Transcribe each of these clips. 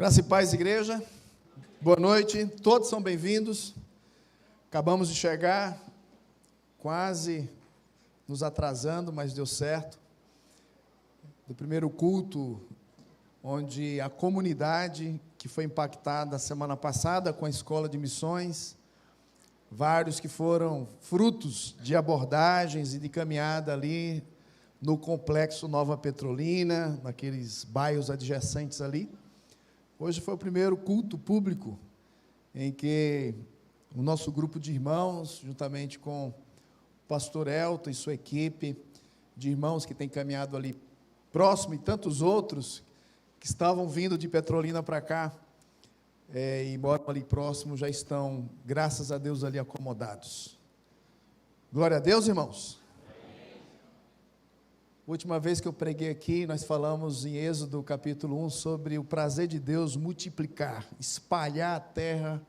Graça e paz, igreja. Boa noite, todos são bem-vindos. Acabamos de chegar, quase nos atrasando, mas deu certo. Do primeiro culto, onde a comunidade que foi impactada semana passada com a escola de missões, vários que foram frutos de abordagens e de caminhada ali no complexo Nova Petrolina, naqueles bairros adjacentes ali. Hoje foi o primeiro culto público em que o nosso grupo de irmãos, juntamente com o pastor Elton e sua equipe de irmãos que tem caminhado ali próximo, e tantos outros que estavam vindo de Petrolina para cá, e moram ali próximo, já estão, graças a Deus, ali acomodados. Glória a Deus, irmãos. Última vez que eu preguei aqui, nós falamos em Êxodo capítulo 1 sobre o prazer de Deus multiplicar, espalhar a terra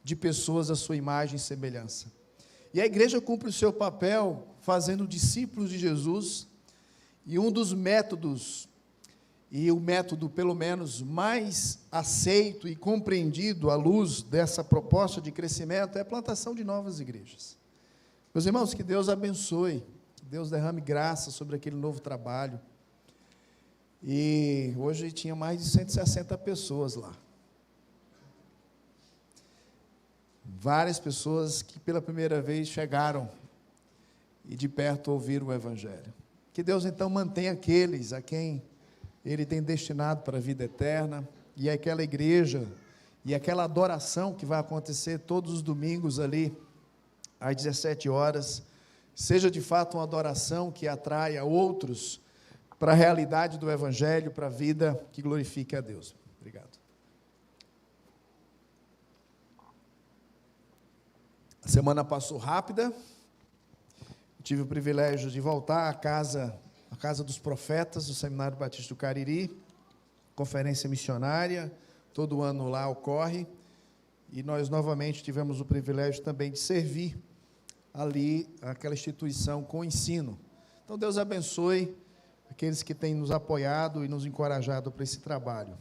de pessoas à sua imagem e semelhança. E a igreja cumpre o seu papel fazendo discípulos de Jesus, e um dos métodos, e o método pelo menos mais aceito e compreendido à luz dessa proposta de crescimento, é a plantação de novas igrejas. Meus irmãos, que Deus abençoe, que Deus derrame graça sobre aquele novo trabalho. E hoje tinha mais de 160 pessoas lá. Várias pessoas que pela primeira vez chegaram e de perto ouviram o Evangelho. Que Deus então mantenha aqueles a quem Ele tem destinado para a vida eterna, e aquela igreja, e aquela adoração que vai acontecer todos os domingos ali, às 17 horas, seja de fato uma adoração que atraia outros para a realidade do Evangelho, para a vida que glorifique a Deus. Obrigado. A semana passou rápida, tive o privilégio de voltar à casa dos profetas, do Seminário Batista do Cariri, conferência missionária, todo ano lá ocorre, e nós novamente tivemos o privilégio também de servir ali aquela instituição com ensino. Então Deus abençoe aqueles que têm nos apoiado e nos encorajado para esse trabalho.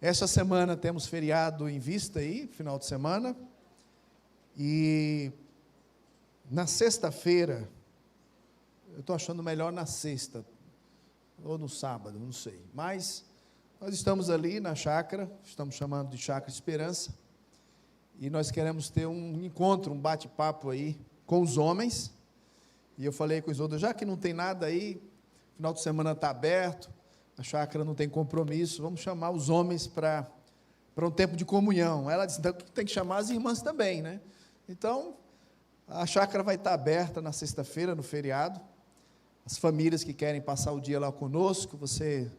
Esta semana temos feriado em vista aí, final de semana, e na sexta-feira, eu estou achando melhor na sexta, ou no sábado, não sei, mas nós estamos ali na chácara, estamos chamando de Chácara Esperança, e nós queremos ter um encontro, um bate-papo aí com os homens, e eu falei com os outros, já que não tem nada aí, final de semana está aberto, a chácara não tem compromisso, vamos chamar os homens para um tempo de comunhão. Ela disse, então, tem que chamar as irmãs também, né? Então, a chácara vai estar aberta na sexta-feira, no feriado. As famílias que querem passar o dia lá conosco, você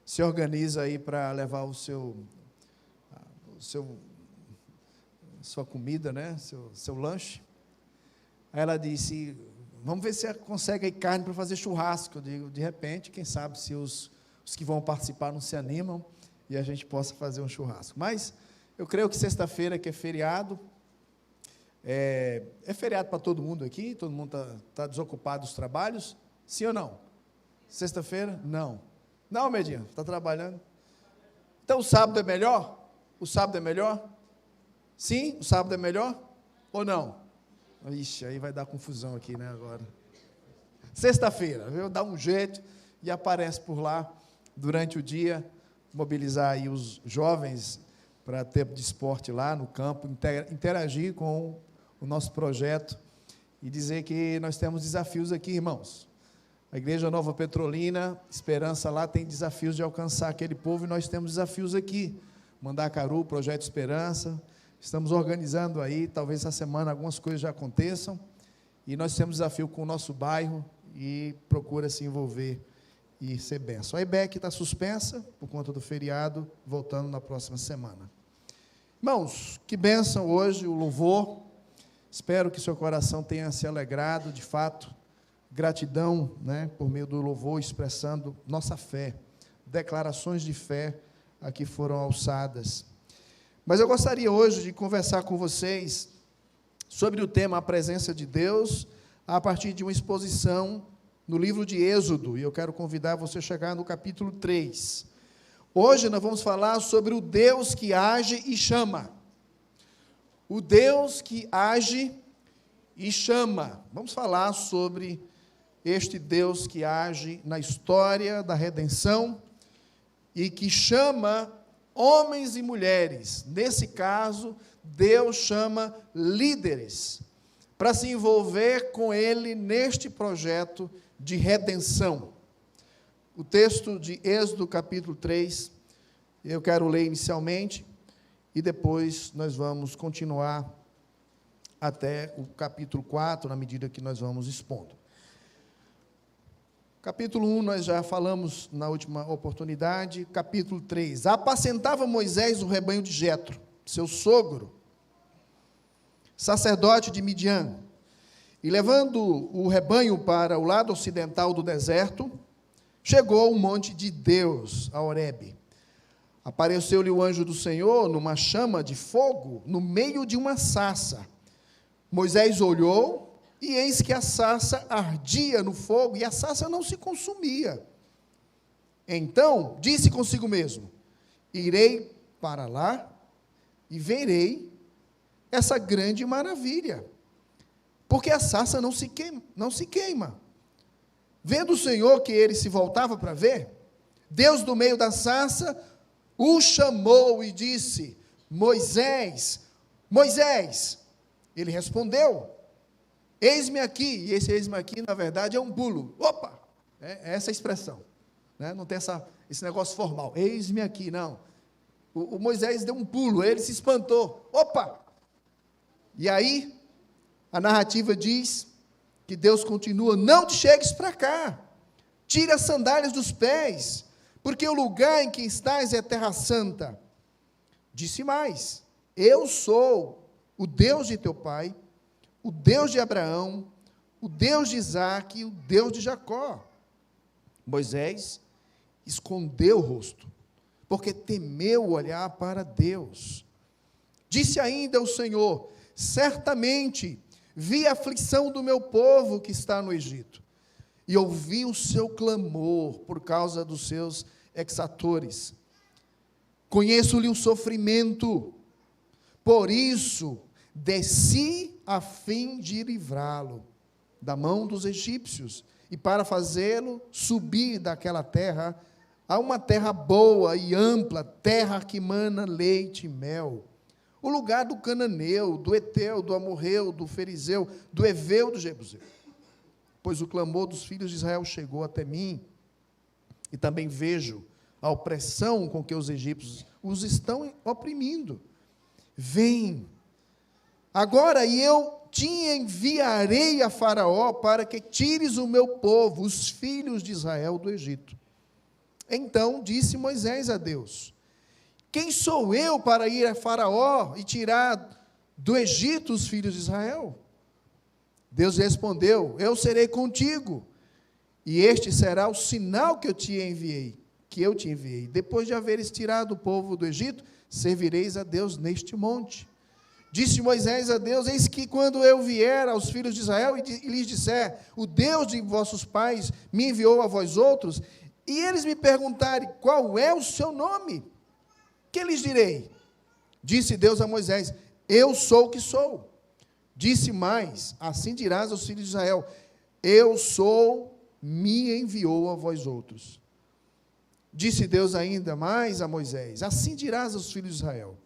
se organiza aí para levar sua comida, né? Seu lanche. Aí ela disse, vamos ver se consegue aí carne para fazer churrasco. Eu digo, de repente, quem sabe se os que vão participar não se animam e a gente possa fazer um churrasco. Mas eu creio que sexta-feira, que é feriado, é feriado para todo mundo aqui, todo mundo está desocupado dos trabalhos, sim ou não? Sexta-feira? Não. Não, Medinha, está trabalhando. Então o sábado é melhor? O sábado é melhor? Sim, o sábado é melhor? Ou não? Ixi, aí vai dar confusão aqui, né, agora. Sexta-feira, viu? Dá um jeito e aparece por lá durante o dia, mobilizar aí os jovens para tempo de esporte lá no campo, interagir com o nosso projeto e dizer que nós temos desafios aqui, irmãos. A Igreja Nova Petrolina, Esperança lá tem desafios de alcançar aquele povo, e nós temos desafios aqui. Mandacaru, Projeto Esperança, estamos organizando aí, talvez essa semana algumas coisas já aconteçam, e nós temos desafio com o nosso bairro, e procura se envolver e ser bênção. A IBEC está suspensa, por conta do feriado, voltando na próxima semana. Irmãos, que bênção hoje o louvor, espero que seu coração tenha se alegrado, de fato, gratidão, né, por meio do louvor, expressando nossa fé, declarações de fé aqui foram alçadas. Mas eu gostaria hoje de conversar com vocês sobre o tema a presença de Deus, a partir de uma exposição no livro de Êxodo, e eu quero convidar você a chegar no capítulo 3, Hoje nós vamos falar sobre o Deus que age e chama. O Deus que age e chama. Vamos falar sobre este Deus que age na história da redenção e que chama homens e mulheres. Nesse caso, Deus chama líderes para se envolver com Ele neste projeto de redenção. O texto de Êxodo, capítulo 3, eu quero ler inicialmente, e depois nós vamos continuar até o capítulo 4, na medida que nós vamos expondo. Capítulo 1, nós já falamos na última oportunidade. Capítulo 3. Apacentava Moisés o rebanho de Jetro, seu sogro, sacerdote de Midian, e levando o rebanho para o lado ocidental do deserto, chegou ao monte de Deus, a Horebe. Apareceu-lhe o anjo do Senhor numa chama de fogo, no meio de uma sarça. Moisés olhou, e eis que a sarça ardia no fogo, e a sarça não se consumia. Então, disse consigo mesmo: irei para lá, e verei essa grande maravilha, porque a sarça não se queima. Vendo o Senhor que ele se voltava para ver, Deus do meio da sarça o chamou e disse: Moisés, Moisés. Ele respondeu: eis-me aqui. E esse eis-me aqui, na verdade, é um pulo. Opa! É essa a expressão, né? Não tem esse negócio formal. Eis-me aqui, não. O Moisés deu um pulo, ele se espantou. Opa! E aí, a narrativa diz que Deus continua: não te chegues para cá, tira as sandálias dos pés, porque o lugar em que estás é terra santa. Disse mais: eu sou o Deus de teu pai, o Deus de Abraão, o Deus de Isaque e o Deus de Jacó. Moisés escondeu o rosto, porque temeu olhar para Deus. Disse ainda o Senhor: certamente vi a aflição do meu povo que está no Egito, e ouvi o seu clamor por causa dos seus exatores. Conheço-lhe o sofrimento, por isso desci a fim de livrá-lo da mão dos egípcios, e para fazê-lo subir daquela terra a uma terra boa e ampla, terra que mana leite e mel, o lugar do cananeu, do eteu, do amorreu, do ferizeu, do heveu, do jebuseu. Pois o clamor dos filhos de Israel chegou até mim, e também vejo a opressão com que os egípcios os estão oprimindo. Vem, agora, e eu te enviarei a Faraó para que tires o meu povo, os filhos de Israel, do Egito. Então disse Moisés a Deus: quem sou eu para ir a Faraó e tirar do Egito os filhos de Israel? Deus respondeu: eu serei contigo, e este será o sinal que eu te enviei. Depois de haveres tirado o povo do Egito, servireis a Deus neste monte. Disse Moisés a Deus: eis que quando eu vier aos filhos de Israel e lhes disser: o Deus de vossos pais me enviou a vós outros, e eles me perguntarem: qual é o seu nome? Que lhes direi? Disse Deus a Moisés: eu sou o que sou. Disse mais: assim dirás aos filhos de Israel: eu sou, me enviou a vós outros. Disse Deus ainda mais a Moisés: assim dirás aos filhos de Israel: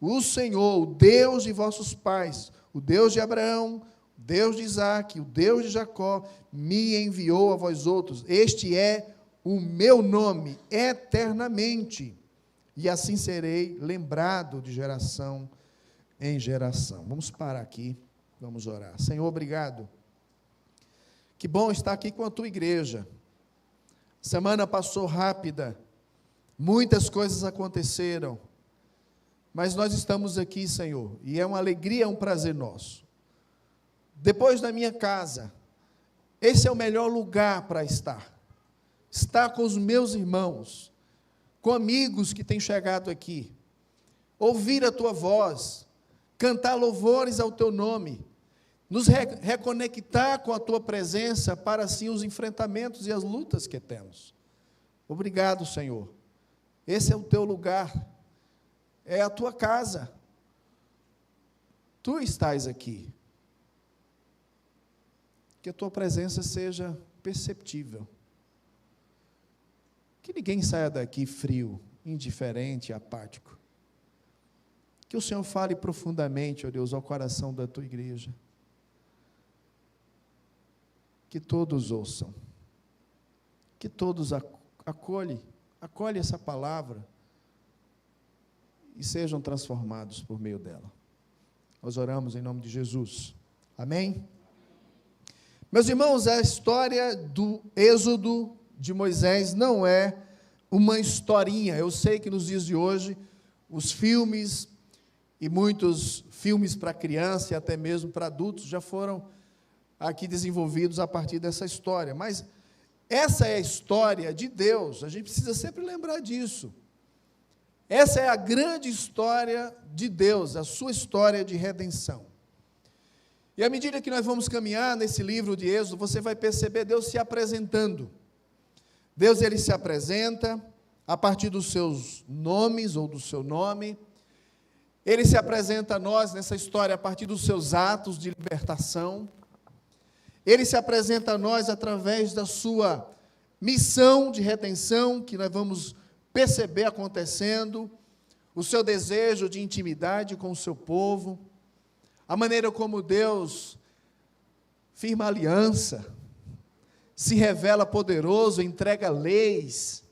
o Senhor, o Deus de vossos pais, o Deus de Abraão, o Deus de Isaque, o Deus de Jacó, me enviou a vós outros. Este é o meu nome eternamente, e assim serei lembrado de geração em geração. Vamos parar aqui, vamos orar. Senhor, obrigado. Que bom estar aqui com a tua igreja. Semana passou rápida, muitas coisas aconteceram, mas nós estamos aqui, Senhor, e é uma alegria, é um prazer nosso. Depois da minha casa, esse é o melhor lugar para estar com os meus irmãos, com amigos que têm chegado aqui, ouvir a tua voz, cantar louvores ao teu nome, nos reconectar com a tua presença para, assim, os enfrentamentos e as lutas que temos. Obrigado, Senhor, Esse é o teu lugar, é a tua casa. Tu estás aqui. Que a tua presença seja perceptível. Que ninguém saia daqui frio, indiferente, apático. Que o Senhor fale profundamente, ó Deus, ao coração da tua igreja. Que todos ouçam. Que todos acolhem essa palavra e sejam transformados por meio dela. Nós oramos em nome de Jesus. Amém? Meus irmãos, a história do êxodo de Moisés não é uma historinha. Eu sei que nos dias de hoje, os filmes, e muitos filmes para criança e até mesmo para adultos, já foram aqui desenvolvidos a partir dessa história. Mas essa é a história de Deus, a gente precisa sempre lembrar disso. Essa é a grande história de Deus, a sua história de redenção. E à medida que nós vamos caminhar nesse livro de Êxodo, você vai perceber Deus se apresentando. Deus, ele se apresenta a partir dos seus nomes ou do seu nome. Ele se apresenta a nós nessa história a partir dos seus atos de libertação. Ele se apresenta a nós através da sua missão de redenção, que nós vamos perceber acontecendo, o seu desejo de intimidade com o seu povo, a maneira como Deus firma aliança, se revela poderoso, entrega leis,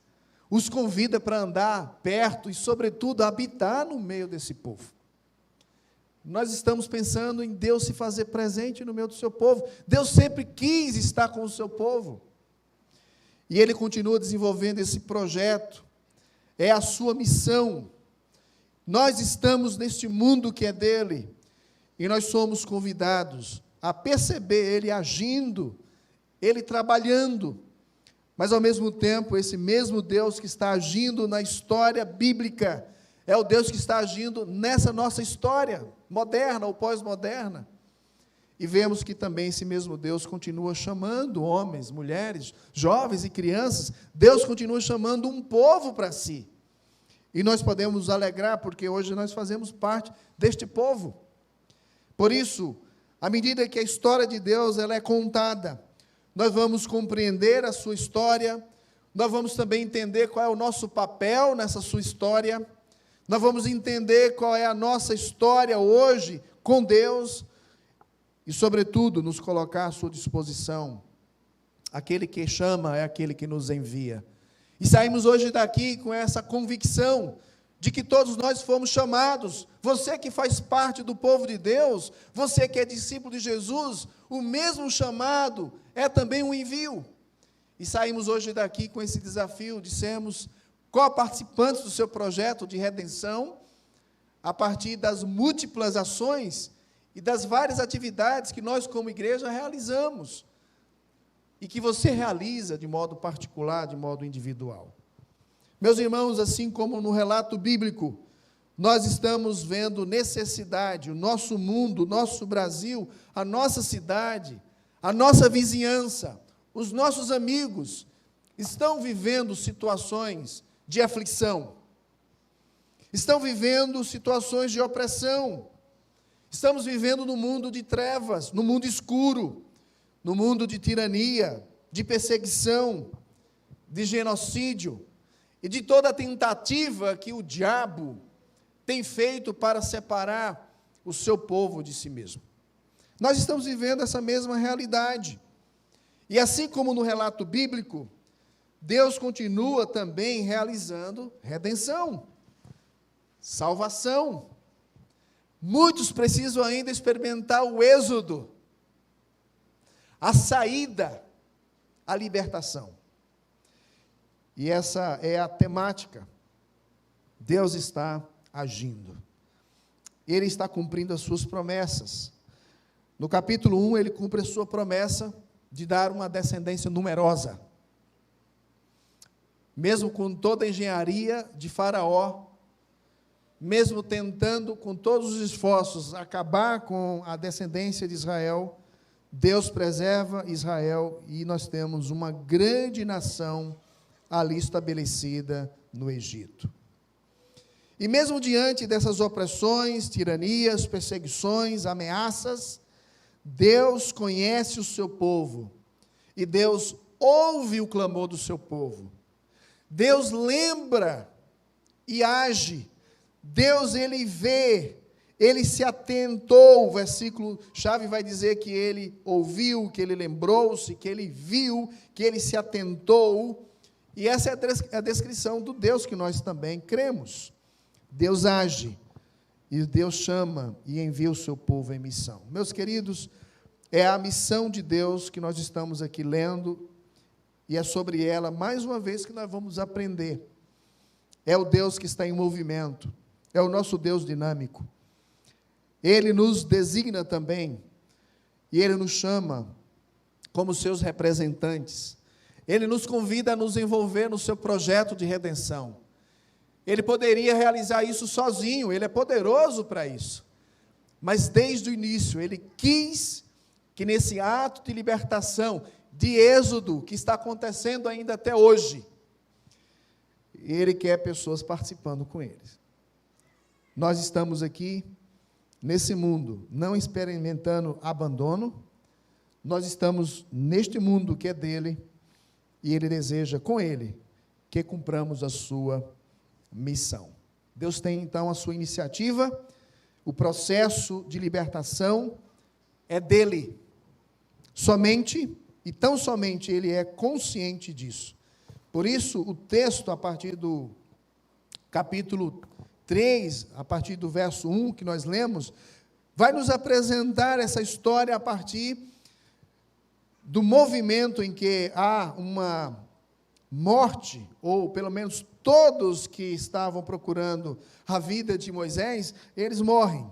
os convida para andar perto e, sobretudo, habitar no meio desse povo. Nós estamos pensando em Deus se fazer presente no meio do seu povo. Deus sempre quis estar com o seu povo. E Ele continua desenvolvendo esse projeto. É a sua missão. Nós estamos neste mundo que é dele. E nós somos convidados a perceber Ele agindo, Ele trabalhando. Mas, ao mesmo tempo, esse mesmo Deus que está agindo na história bíblica, é o Deus que está agindo nessa nossa história, moderna ou pós-moderna. E vemos que também esse mesmo Deus continua chamando homens, mulheres, jovens e crianças. Deus continua chamando um povo para si. E nós podemos nos alegrar, porque hoje nós fazemos parte deste povo. Por isso, à medida que a história de Deus ela é contada, nós vamos compreender a sua história, nós vamos também entender qual é o nosso papel nessa sua história, nós vamos entender qual é a nossa história hoje com Deus, e, sobretudo, nos colocar à sua disposição. Aquele que chama é aquele que nos envia. E saímos hoje daqui com essa convicção de que todos nós fomos chamados. Você que faz parte do povo de Deus, você que é discípulo de Jesus, o mesmo chamado é também um envio. E saímos hoje daqui com esse desafio de sermos co-participantes do seu projeto de redenção, a partir das múltiplas ações e das várias atividades que nós, como igreja, realizamos, e que você realiza de modo particular, de modo individual. Meus irmãos, assim como no relato bíblico, nós estamos vendo necessidade, o nosso mundo, o nosso Brasil, a nossa cidade, a nossa vizinhança, os nossos amigos, estão vivendo situações de aflição, estão vivendo situações de opressão, estamos vivendo no mundo de trevas, no mundo escuro, no mundo de tirania, de perseguição, de genocídio, e de toda a tentativa que o diabo tem feito para separar o seu povo de si mesmo. Nós estamos vivendo essa mesma realidade. E assim como no relato bíblico, Deus continua também realizando redenção, salvação. Muitos precisam ainda experimentar o êxodo, a saída, a libertação. E essa é a temática. Deus está agindo. Ele está cumprindo as suas promessas. No capítulo 1, ele cumpre a sua promessa de dar uma descendência numerosa. Mesmo com toda a engenharia de Faraó, mesmo tentando com todos os esforços acabar com a descendência de Israel, Deus preserva Israel e nós temos uma grande nação ali estabelecida no Egito. E mesmo diante dessas opressões, tiranias, perseguições, ameaças, Deus conhece o seu povo e Deus ouve o clamor do seu povo. Deus lembra e age. Deus, ele vê, ele se atentou. O versículo-chave vai dizer que ele ouviu, que ele lembrou-se, que ele viu, que ele se atentou. E essa é a descrição do Deus que nós também cremos. Deus age, e Deus chama e envia o seu povo em missão. Meus queridos, é a missão de Deus que nós estamos aqui lendo, e é sobre ela, mais uma vez, que nós vamos aprender. É o Deus que está em movimento, é o nosso Deus dinâmico. Ele nos designa também, e Ele nos chama como seus representantes. Ele nos convida a nos envolver no seu projeto de redenção. Ele poderia realizar isso sozinho, ele é poderoso para isso. Mas desde o início, ele quis que nesse ato de libertação, de êxodo, que está acontecendo ainda até hoje, ele quer pessoas participando com ele. Nós estamos aqui, nesse mundo, não experimentando abandono, nós estamos neste mundo que é dele, e ele deseja com ele que cumpramos a sua missão. Deus tem então a sua iniciativa, o processo de libertação é dele. Somente, e tão somente ele é consciente disso. Por isso, o texto, a partir do capítulo 3, a partir do verso 1 que nós lemos, vai nos apresentar essa história a partir do movimento em que há uma morte, ou pelo menos todos que estavam procurando a vida de Moisés, eles morrem.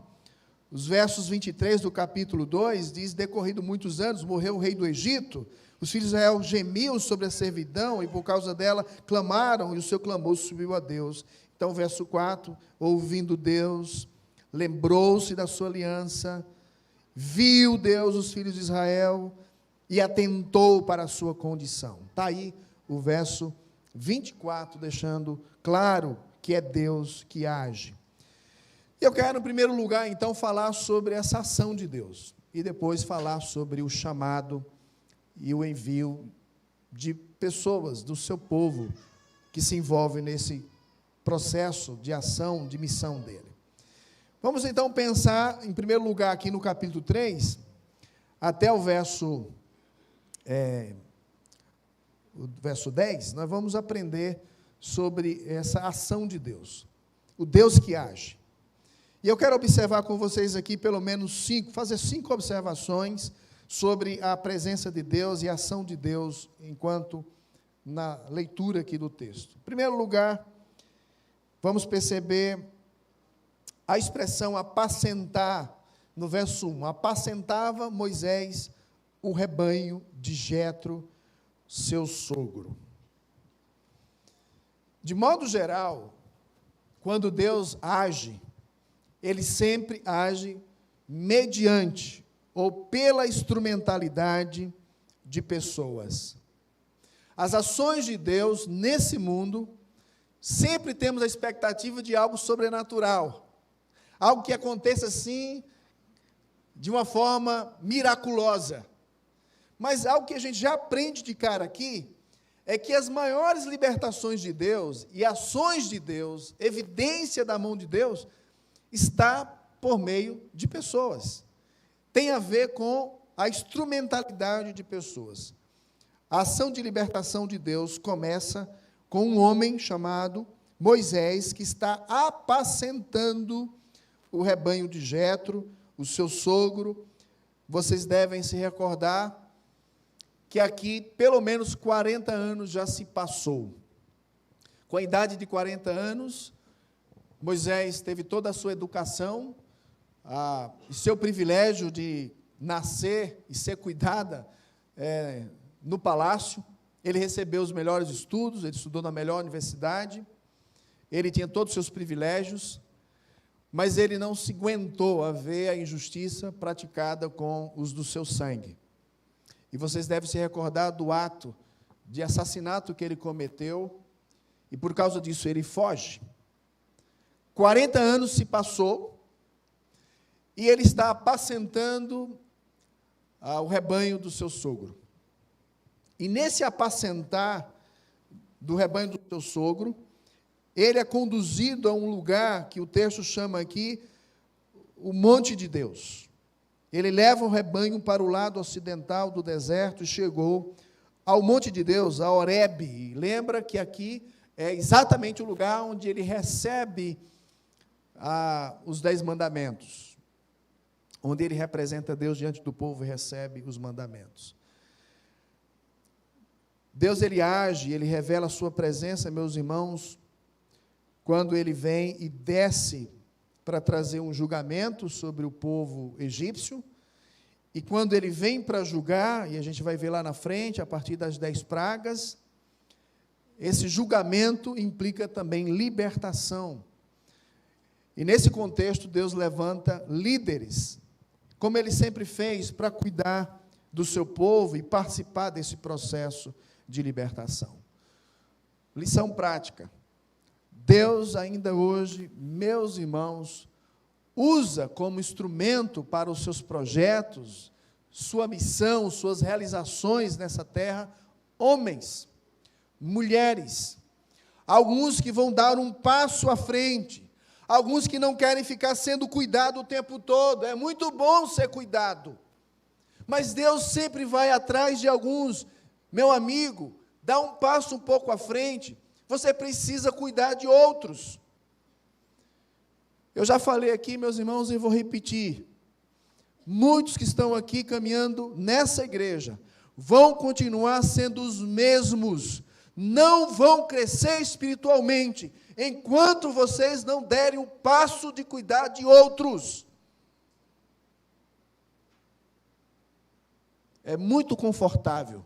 Os versos 23 do capítulo 2 diz: decorrido muitos anos, morreu o rei do Egito, os filhos de Israel gemiam sobre a servidão, e por causa dela clamaram, e o seu clamor subiu a Deus. Então, verso 4, ouvindo Deus, lembrou-se da sua aliança, viu Deus os filhos de Israel, e atentou para a sua condição. Está aí o verso 24, deixando claro que é Deus que age. Eu quero, em primeiro lugar, então, falar sobre essa ação de Deus, e depois falar sobre o chamado e o envio de pessoas do seu povo que se envolvem nesse processo de ação, de missão dele. Vamos, então, pensar, em primeiro lugar, aqui no capítulo 3, até o verso 10, nós vamos aprender sobre essa ação de Deus, o Deus que age. E eu quero observar com vocês aqui pelo menos fazer 5 observações sobre a presença de Deus e a ação de Deus enquanto na leitura aqui do texto. Em primeiro lugar, vamos perceber a expressão apacentar, no verso 1, apacentava Moisés o rebanho de Jetro, seu sogro. De modo geral, quando Deus age, ele sempre age mediante ou pela instrumentalidade de pessoas. As ações de Deus nesse mundo, sempre temos a expectativa de algo sobrenatural, algo que aconteça assim, de uma forma miraculosa. Mas algo que a gente já aprende de cara aqui, é que as maiores libertações de Deus e ações de Deus, evidência da mão de Deus, está por meio de pessoas. Tem a ver com a instrumentalidade de pessoas. A ação de libertação de Deus começa com um homem chamado Moisés, que está apacentando o rebanho de Jetro, o seu sogro. Vocês devem se recordar que aqui pelo menos 40 anos já se passou. Com a idade de 40 anos, Moisés teve toda a sua educação, o seu privilégio de nascer e ser cuidada no palácio. Ele recebeu os melhores estudos, ele estudou na melhor universidade, ele tinha todos os seus privilégios, mas ele não se aguentou a ver a injustiça praticada com os do seu sangue. E vocês devem se recordar do ato de assassinato que ele cometeu, e por causa disso ele foge. 40 anos se passou, e ele está apacentando o rebanho do seu sogro. E nesse apacentar do rebanho do seu sogro, ele é conduzido a um lugar que o texto chama aqui o Monte de Deus. Ele leva o rebanho para o lado ocidental do deserto e chegou ao Monte de Deus, a Horebe. E lembra que aqui é exatamente o lugar onde ele recebe os 10 mandamentos, onde ele representa Deus diante do povo e recebe os mandamentos. Deus, ele age, ele revela a sua presença, meus irmãos, quando ele vem e desce para trazer um julgamento sobre o povo egípcio, e quando ele vem para julgar, e a gente vai ver lá na frente, a partir das 10 pragas, esse julgamento implica também libertação. E nesse contexto, Deus levanta líderes, como ele sempre fez, para cuidar do seu povo e participar desse processo de libertação. Lição prática. Deus ainda hoje, meus irmãos, usa como instrumento para os seus projetos, sua missão, suas realizações nessa terra, homens, mulheres, alguns que vão dar um passo à frente, alguns que não querem ficar sendo cuidado o tempo todo. É muito bom ser cuidado, mas Deus sempre vai atrás de alguns. Meu amigo, dá um passo um pouco à frente, você precisa cuidar de outros. Eu já falei aqui, meus irmãos, e vou repetir. Muitos que estão aqui caminhando nessa igreja vão continuar sendo os mesmos, não vão crescer espiritualmente, enquanto vocês não derem o passo de cuidar de outros. É muito confortável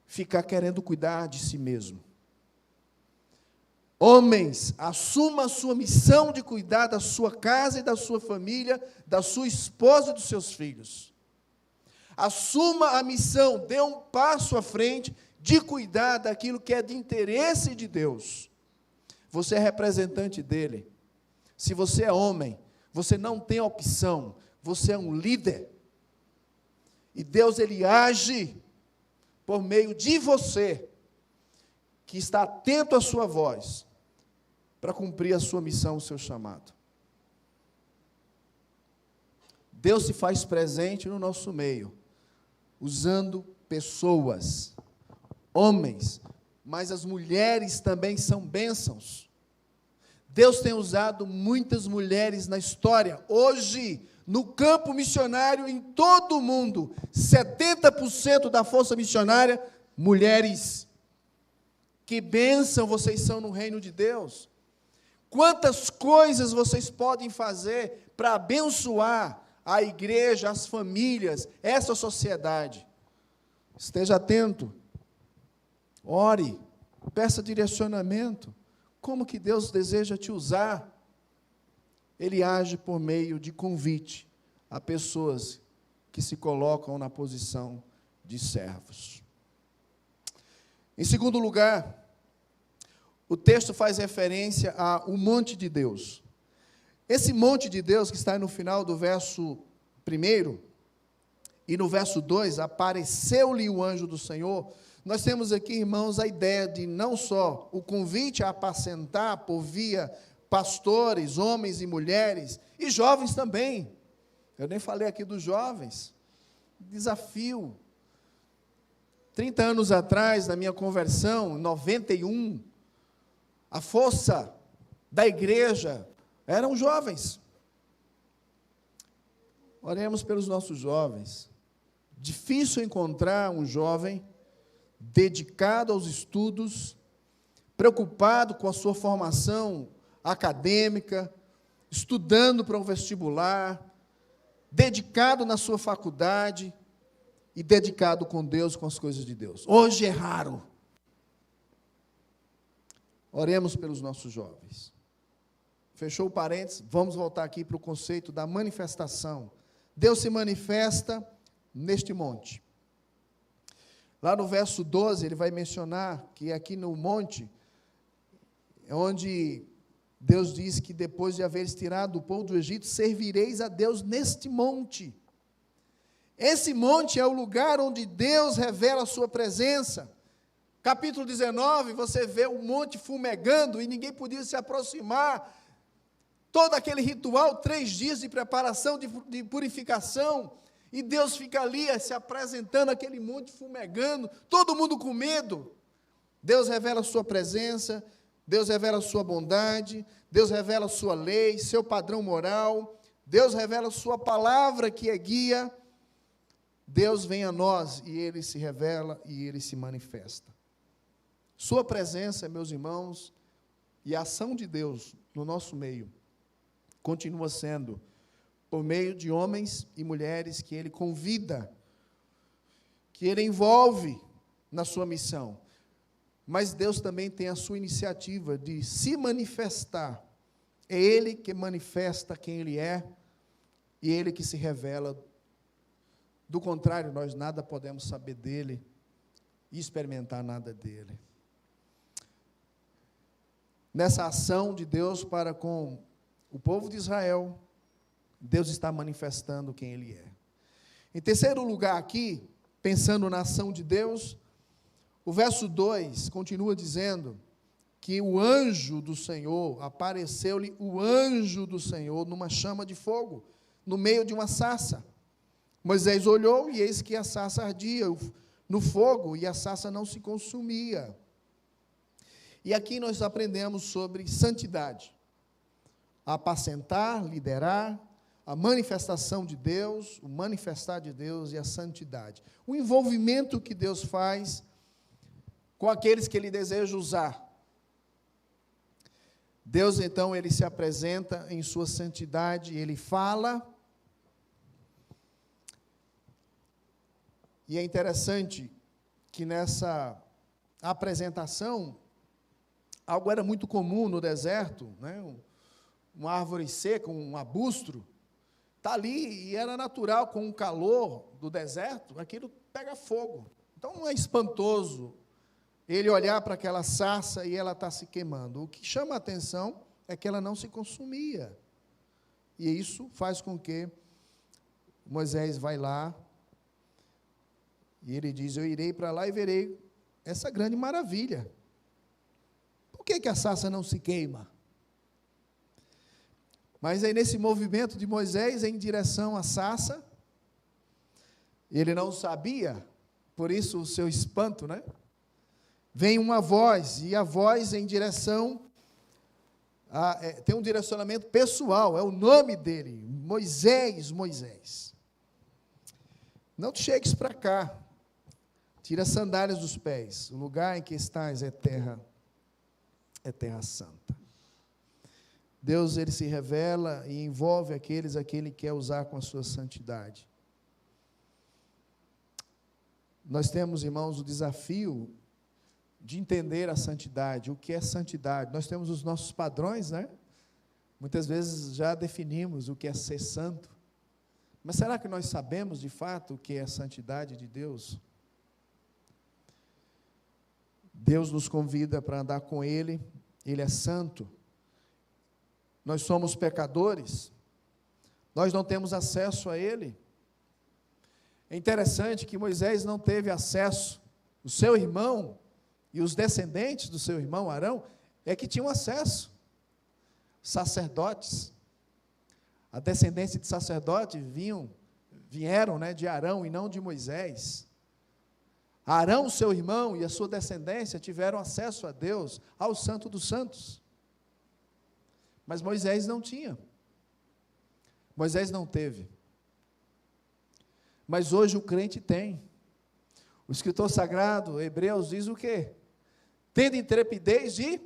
ficar querendo cuidar de si mesmo. Homens, assuma a sua missão de cuidar da sua casa e da sua família, da sua esposa e dos seus filhos. Assuma a missão, dê um passo à frente de cuidar daquilo que é de interesse de Deus. Você é representante dele. Se você é homem, você não tem opção, você é um líder. E Deus, ele age por meio de você, que está atento à sua voz, para cumprir a sua missão, o seu chamado. Deus se faz presente no nosso meio, usando pessoas, homens, mas as mulheres também são bênçãos. Deus tem usado muitas mulheres na história. Hoje, no campo missionário, em todo o mundo, 70% da força missionária, mulheres. Que bênção vocês são no reino de Deus. Quantas coisas vocês podem fazer para abençoar a igreja, as famílias, essa sociedade. Esteja atento. Ore, peça direcionamento. Como que Deus deseja te usar? Ele age por meio de convite a pessoas que se colocam na posição de servos. Em segundo lugar, o texto faz referência ao monte de Deus. Esse monte de Deus que está no final do verso 1 e no verso 2, apareceu-lhe o anjo do Senhor. Nós temos aqui, irmãos, a ideia de não só o convite a apacentar por via pastores, homens e mulheres, e jovens também. Eu nem falei aqui dos jovens. Desafio. 30 anos atrás, na minha conversão, em 91, a força da igreja eram jovens. Oremos pelos nossos jovens. Difícil encontrar um jovem dedicado aos estudos, preocupado com a sua formação acadêmica, estudando para um vestibular, dedicado na sua faculdade e dedicado com Deus, com as coisas de Deus. Hoje é raro. Oremos pelos nossos jovens. Fechou o parênteses, vamos voltar aqui para o conceito da manifestação. Deus se manifesta neste monte. Lá no verso 12, ele vai mencionar que aqui no monte, é onde Deus diz que depois de haveres tirado o povo do Egito, servireis a Deus neste monte. Esse monte é o lugar onde Deus revela a sua presença. Capítulo 19, você vê o monte fumegando e ninguém podia se aproximar. Todo aquele ritual, 3 dias de preparação, de purificação, e Deus fica ali se apresentando, aquele monte fumegando, todo mundo com medo. Deus revela a sua presença, Deus revela a sua bondade, Deus revela a sua lei, seu padrão moral, Deus revela a sua palavra que é guia. Deus vem a nós e Ele se revela e Ele se manifesta. Sua presença, meus irmãos, e a ação de Deus no nosso meio, continua sendo por meio de homens e mulheres que Ele convida, que Ele envolve na sua missão. Mas Deus também tem a sua iniciativa de se manifestar. É Ele que manifesta quem Ele é, e Ele que se revela. Do contrário, nós nada podemos saber dEle e experimentar nada dEle. Nessa ação de Deus para com o povo de Israel, Deus está manifestando quem Ele é. Em terceiro lugar aqui, pensando na ação de Deus, o verso 2 continua dizendo que o anjo do Senhor, apareceu-lhe o anjo do Senhor numa chama de fogo, no meio de uma sarça. Moisés olhou e eis que a sarça ardia no fogo e a sarça não se consumia. E aqui nós aprendemos sobre santidade. Apacentar, liderar, a manifestação de Deus, o manifestar de Deus e a santidade. O envolvimento que Deus faz com aqueles que Ele deseja usar. Deus, então, Ele se apresenta em sua santidade, Ele fala. E é interessante que nessa apresentação, algo era muito comum no deserto, né? Uma árvore seca, um arbustro, está ali e era natural, com o calor do deserto, aquilo pega fogo. Então não é espantoso ele olhar para aquela sarça e ela está se queimando. O que chama a atenção é que ela não se consumia. E isso faz com que Moisés vai lá e ele diz: eu irei para lá e verei essa grande maravilha. Por que a sarça não se queima? Mas aí nesse movimento de Moisés em direção à sarça, ele não sabia, por isso o seu espanto, né? Vem uma voz, e a voz em direção, tem um direcionamento pessoal, é o nome dele, Moisés, Moisés. Não te chegues para cá, tira as sandálias dos pés, o lugar em que estás é terra santa. Deus, Ele se revela e envolve aqueles a quem Ele quer usar com a sua santidade. Nós temos, irmãos, o desafio de entender a santidade. O que é santidade? Nós temos os nossos padrões, né? Muitas vezes já definimos o que é ser santo. Mas será que nós sabemos, de fato, o que é a santidade de Deus? Deus nos convida para andar com Ele, Ele é santo. Nós somos pecadores, nós não temos acesso a Ele. É interessante que Moisés não teve acesso, o seu irmão e os descendentes do seu irmão Arão é que tinham acesso. Sacerdotes, a descendência de sacerdotes vieram, né, de Arão e não de Moisés. Arão, seu irmão, e a sua descendência tiveram acesso a Deus, ao Santo dos Santos. Mas Moisés não tinha. Moisés não teve. Mas hoje o crente tem. O escritor sagrado, Hebreus, diz o quê? Tendo intrepidez de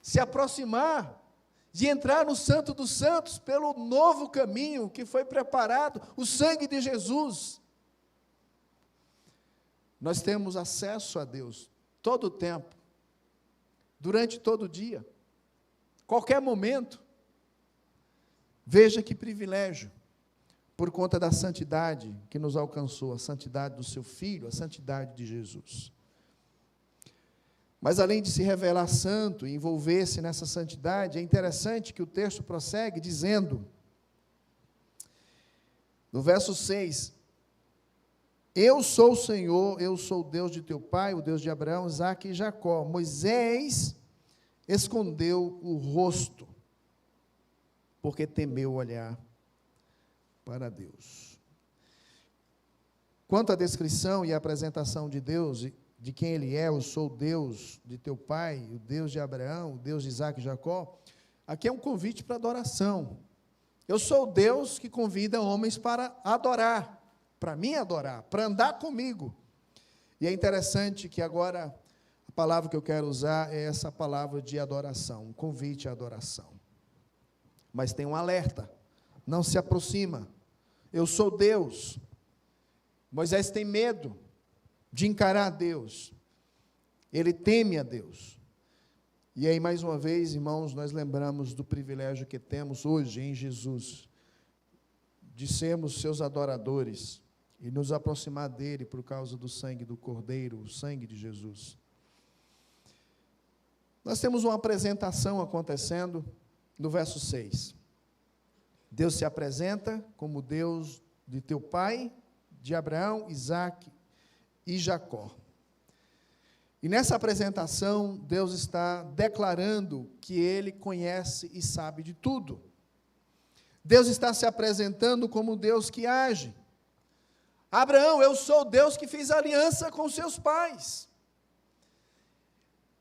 se aproximar, de entrar no Santo dos Santos, pelo novo caminho que foi preparado, o sangue de Jesus. Nós temos acesso a Deus todo o tempo, durante todo o dia, qualquer momento. Veja que privilégio, por conta da santidade que nos alcançou, a santidade do seu Filho, a santidade de Jesus. Mas além de se revelar santo e envolver-se nessa santidade, é interessante que o texto prossegue dizendo, no verso 6, eu sou o Senhor, eu sou o Deus de teu pai, o Deus de Abraão, Isaque e Jacó. Moisés escondeu o rosto, porque temeu olhar para Deus. Quanto à descrição e à apresentação de Deus, de quem Ele é, eu sou o Deus de teu pai, o Deus de Abraão, o Deus de Isaque e Jacó, aqui é um convite para adoração. Eu sou o Deus que convida homens para adorar, para me adorar, para andar comigo. E é interessante que agora a palavra que eu quero usar é essa palavra de adoração, um convite à adoração. Mas tem um alerta, não se aproxima. Eu sou Deus. Moisés tem medo de encarar Deus. Ele teme a Deus. E aí, mais uma vez, irmãos, nós lembramos do privilégio que temos hoje em Jesus, de sermos seus adoradores e nos aproximar dele por causa do sangue do Cordeiro, o sangue de Jesus. Nós temos uma apresentação acontecendo no verso 6. Deus se apresenta como Deus de teu pai, de Abraão, Isaque e Jacó. E nessa apresentação, Deus está declarando que Ele conhece e sabe de tudo. Deus está se apresentando como Deus que age. Abraão, eu sou o Deus que fiz aliança com seus pais.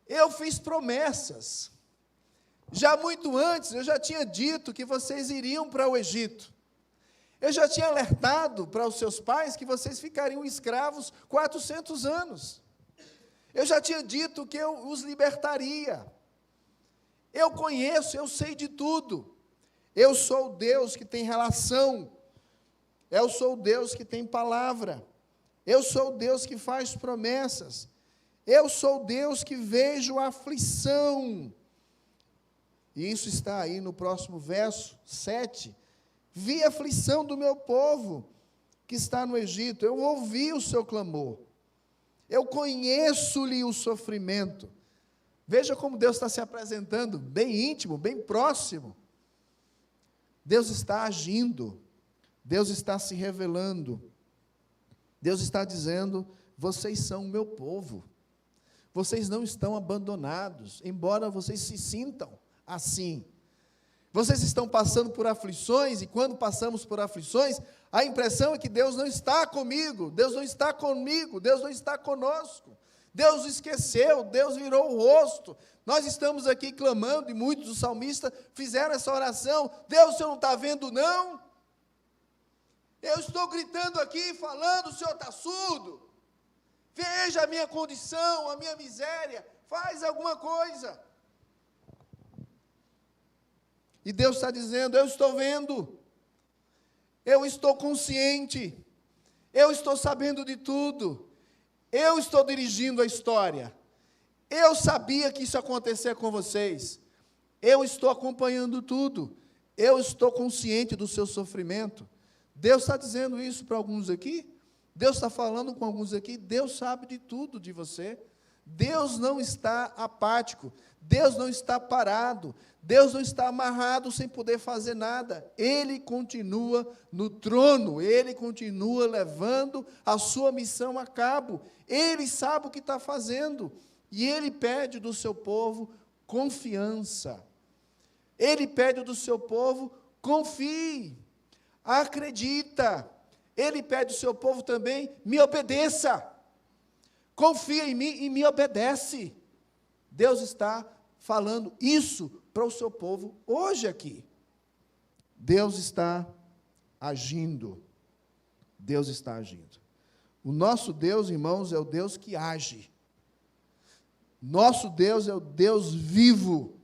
Eu fiz promessas. Já muito antes, eu já tinha dito que vocês iriam para o Egito. Eu já tinha alertado para os seus pais que vocês ficariam escravos 400 anos. Eu já tinha dito que eu os libertaria. Eu conheço, eu sei de tudo. Eu sou o Deus que tem relação. Eu sou o Deus que tem palavra. Eu sou o Deus que faz promessas. Eu sou o Deus que vejo a aflição. E isso está aí no próximo verso 7. Vi a aflição do meu povo que está no Egito. Eu ouvi o seu clamor. Eu conheço-lhe o sofrimento. Veja como Deus está se apresentando, bem íntimo, bem próximo. Deus está agindo. Deus está se revelando. Deus está dizendo, vocês são o meu povo. Vocês não estão abandonados, embora vocês se sintam assim. Vocês estão passando por aflições, e quando passamos por aflições, a impressão é que Deus não está comigo, Deus não está comigo, Deus não está conosco. Deus esqueceu, Deus virou o rosto. Nós estamos aqui clamando, e muitos dos salmistas fizeram essa oração. Deus, o Senhor não está vendo, não? Eu estou gritando aqui, falando, o Senhor está surdo. Veja a minha condição, a minha miséria, faz alguma coisa. E Deus está dizendo, eu estou vendo, eu estou consciente, eu estou sabendo de tudo, eu estou dirigindo a história, eu sabia que isso ia acontecer com vocês, eu estou acompanhando tudo, eu estou consciente do seu sofrimento. Deus está dizendo isso para alguns aqui, Deus está falando com alguns aqui, Deus sabe de tudo de você. Deus não está apático, Deus não está parado, Deus não está amarrado sem poder fazer nada. Ele continua no trono, Ele continua levando a sua missão a cabo. Ele sabe o que está fazendo e Ele pede do seu povo confiança. Ele pede do seu povo, confie, acredita. Ele pede do seu povo também, me obedeça. Confia em mim e me obedece. Deus está falando isso para o seu povo hoje aqui. Deus está agindo. Deus está agindo. O nosso Deus, irmãos, é o Deus que age. Nosso Deus é o Deus vivo.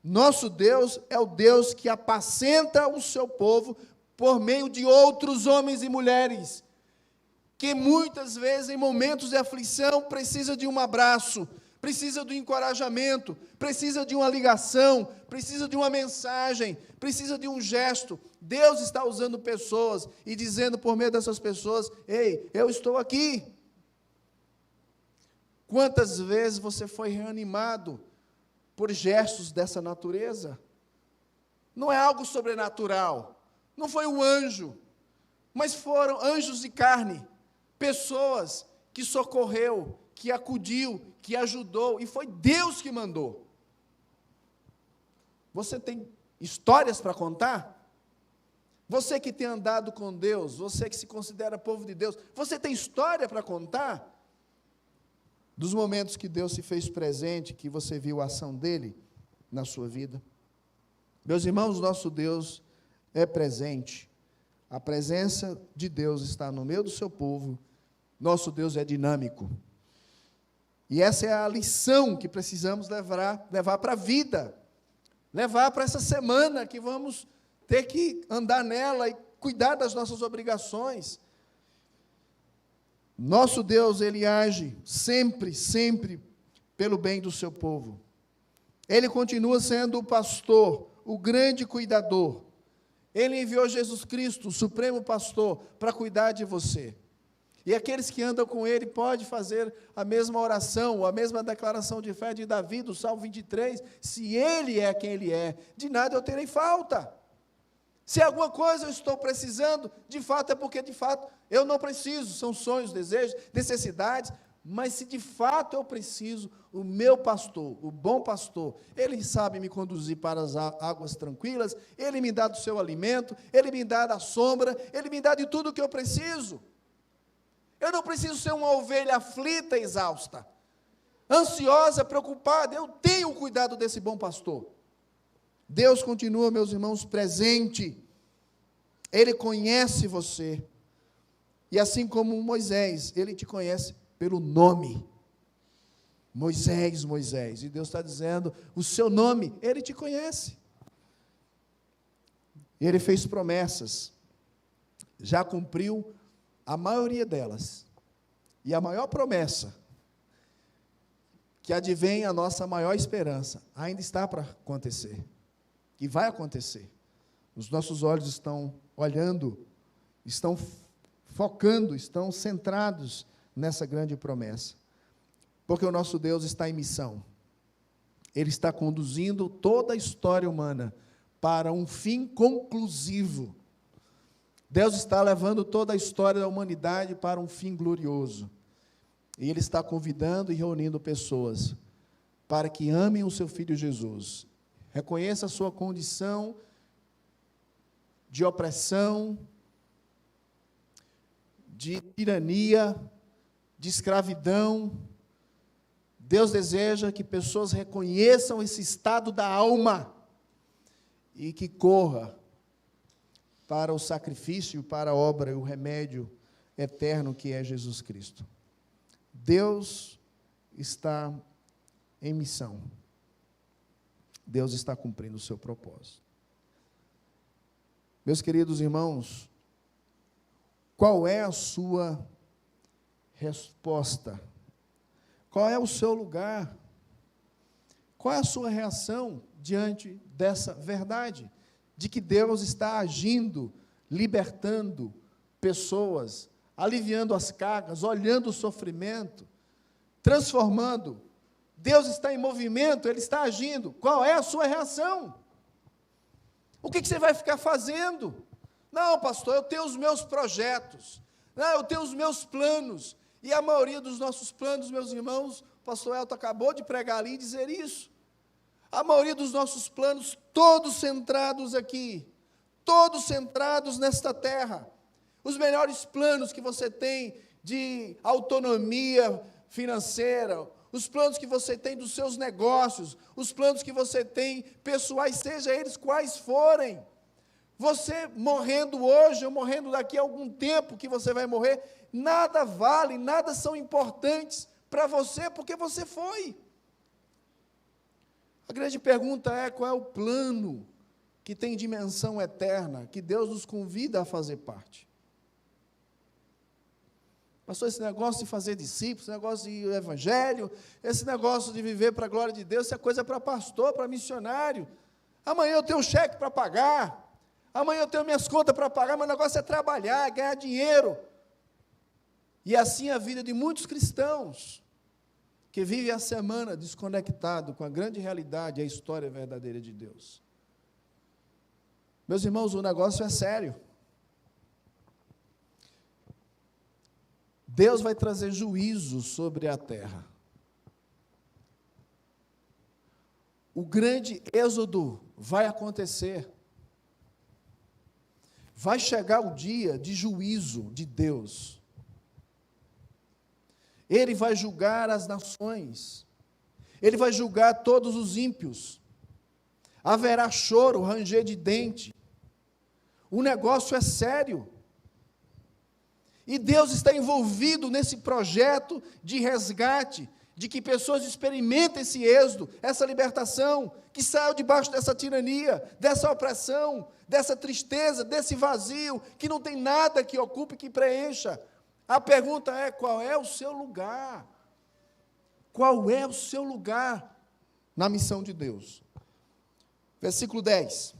Nosso Deus é o Deus que apacenta o seu povo por meio de outros homens e mulheres, que muitas vezes, em momentos de aflição, precisa de um abraço, precisa do encorajamento, precisa de uma ligação, precisa de uma mensagem, precisa de um gesto. Deus está usando pessoas e dizendo por meio dessas pessoas: ei, eu estou aqui. Quantas vezes você foi reanimado por gestos dessa natureza? Não é algo sobrenatural, não foi um anjo, mas foram anjos de carne, pessoas que socorreu, que acudiu, que ajudou, e foi Deus que mandou. Você tem histórias para contar? Você que tem andado com Deus, você que se considera povo de Deus, você tem história para contar? Dos momentos que Deus se fez presente, que você viu a ação dele na sua vida? Meus irmãos, nosso Deus é presente. A presença de Deus está no meio do seu povo. Nosso Deus é dinâmico. E essa é a lição que precisamos levar para a vida. Levar para essa semana que vamos ter que andar nela e cuidar das nossas obrigações. Nosso Deus, Ele age sempre, sempre pelo bem do seu povo. Ele continua sendo o pastor, o grande cuidador. Ele enviou Jesus Cristo, o supremo pastor, para cuidar de você. E aqueles que andam com Ele podem fazer a mesma oração, a mesma declaração de fé de Davi, do Salmo 23, se Ele é quem Ele é, de nada eu terei falta. Se alguma coisa eu estou precisando, de fato é porque de fato eu não preciso, são sonhos, desejos, necessidades, mas se de fato eu preciso, o meu pastor, o bom pastor, ele sabe me conduzir para as águas tranquilas, ele me dá do seu alimento, ele me dá da sombra, ele me dá de tudo o que eu preciso. Eu não preciso ser uma ovelha aflita, exausta, ansiosa, preocupada, eu tenho o cuidado desse bom pastor. Deus continua, meus irmãos, presente. Ele conhece você. E assim como Moisés, Ele te conhece pelo nome. Moisés, Moisés. E Deus está dizendo, o seu nome, Ele te conhece. Ele fez promessas. Já cumpriu a maioria delas. E a maior promessa, que advém a nossa maior esperança, ainda está para acontecer. E vai acontecer. Os nossos olhos estão olhando, estão focando, estão centrados nessa grande promessa. Porque o nosso Deus está em missão. Ele está conduzindo toda a história humana para um fim conclusivo. Deus está levando toda a história da humanidade para um fim glorioso. E Ele está convidando e reunindo pessoas para que amem o seu Filho Jesus. Reconheça a sua condição de opressão, de tirania, de escravidão. Deus deseja que pessoas reconheçam esse estado da alma e que corra para o sacrifício, para a obra e o remédio eterno que é Jesus Cristo. Deus está em missão. Deus está cumprindo o seu propósito. Meus queridos irmãos, qual é a sua resposta? Qual é o seu lugar? Qual é a sua reação diante dessa verdade? De que Deus está agindo, libertando pessoas, aliviando as cargas, olhando o sofrimento, transformando. Deus está em movimento, Ele está agindo. Qual é a sua reação? O que você vai ficar fazendo? Não, pastor, eu tenho os meus projetos. Não, eu tenho os meus planos. E a maioria dos nossos planos, meus irmãos, o pastor Elton acabou de pregar ali e dizer isso. A maioria dos nossos planos, todos centrados aqui, todos centrados nesta terra. Os melhores planos que você tem de autonomia financeira, os planos que você tem dos seus negócios, os planos que você tem pessoais, seja eles quais forem. Você morrendo hoje ou morrendo daqui a algum tempo que você vai morrer, nada vale, nada são importantes para você, porque você foi. A grande pergunta é, qual é o plano que tem dimensão eterna, que Deus nos convida a fazer parte? Pastor, esse negócio de fazer discípulos, esse negócio de ir ao evangelho, esse negócio de viver para a glória de Deus, isso é coisa para pastor, para missionário. Amanhã eu tenho um cheque para pagar, amanhã eu tenho minhas contas para pagar, mas o negócio é trabalhar, ganhar dinheiro. E assim a vida de muitos cristãos, que vivem a semana desconectado com a grande realidade e a história verdadeira de Deus. Meus irmãos, o negócio é sério. Deus vai trazer juízo sobre a terra. O grande êxodo vai acontecer. Vai chegar o dia de juízo de Deus. Ele vai julgar as nações. Ele vai julgar todos os ímpios. Haverá choro, ranger de dente. O negócio é sério. E Deus está envolvido nesse projeto de resgate, de que pessoas experimentem esse êxodo, essa libertação, que saiam debaixo dessa tirania, dessa opressão, dessa tristeza, desse vazio, que não tem nada que ocupe, que preencha. A pergunta é: qual é o seu lugar? Qual é o seu lugar na missão de Deus? Versículo 10.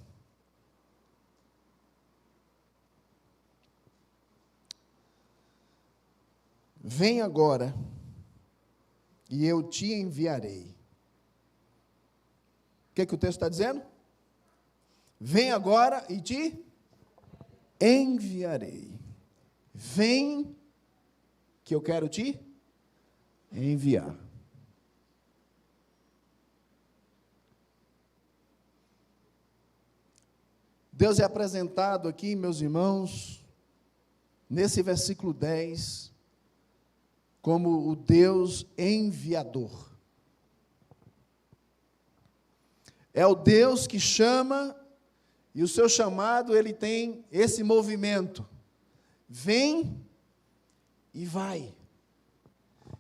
Vem agora, e eu te enviarei. O que o texto está dizendo? Vem agora e te enviarei. Vem, que eu quero te enviar. Deus é apresentado aqui, meus irmãos, nesse versículo 10, como o Deus enviador. É o Deus que chama, e o seu chamado, ele tem esse movimento. Vem e vai.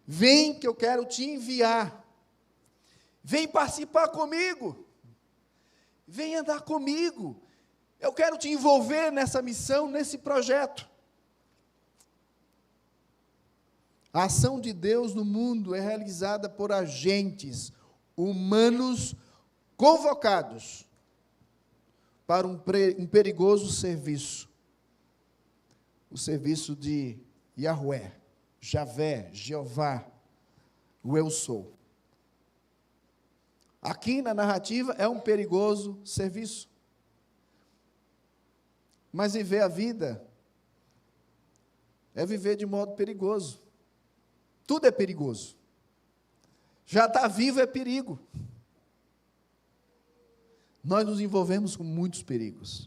Vem que eu quero te enviar. Vem participar comigo. Vem andar comigo. Eu quero te envolver nessa missão, nesse projeto. A ação de Deus no mundo é realizada por agentes humanos convocados para um perigoso serviço. O serviço de Yahweh, Javé, Jeová, o Eu Sou. Aqui na narrativa é um perigoso serviço. Mas viver a vida é viver de modo perigoso. Tudo é perigoso. Já estar vivo é perigo. Nós nos envolvemos com muitos perigos.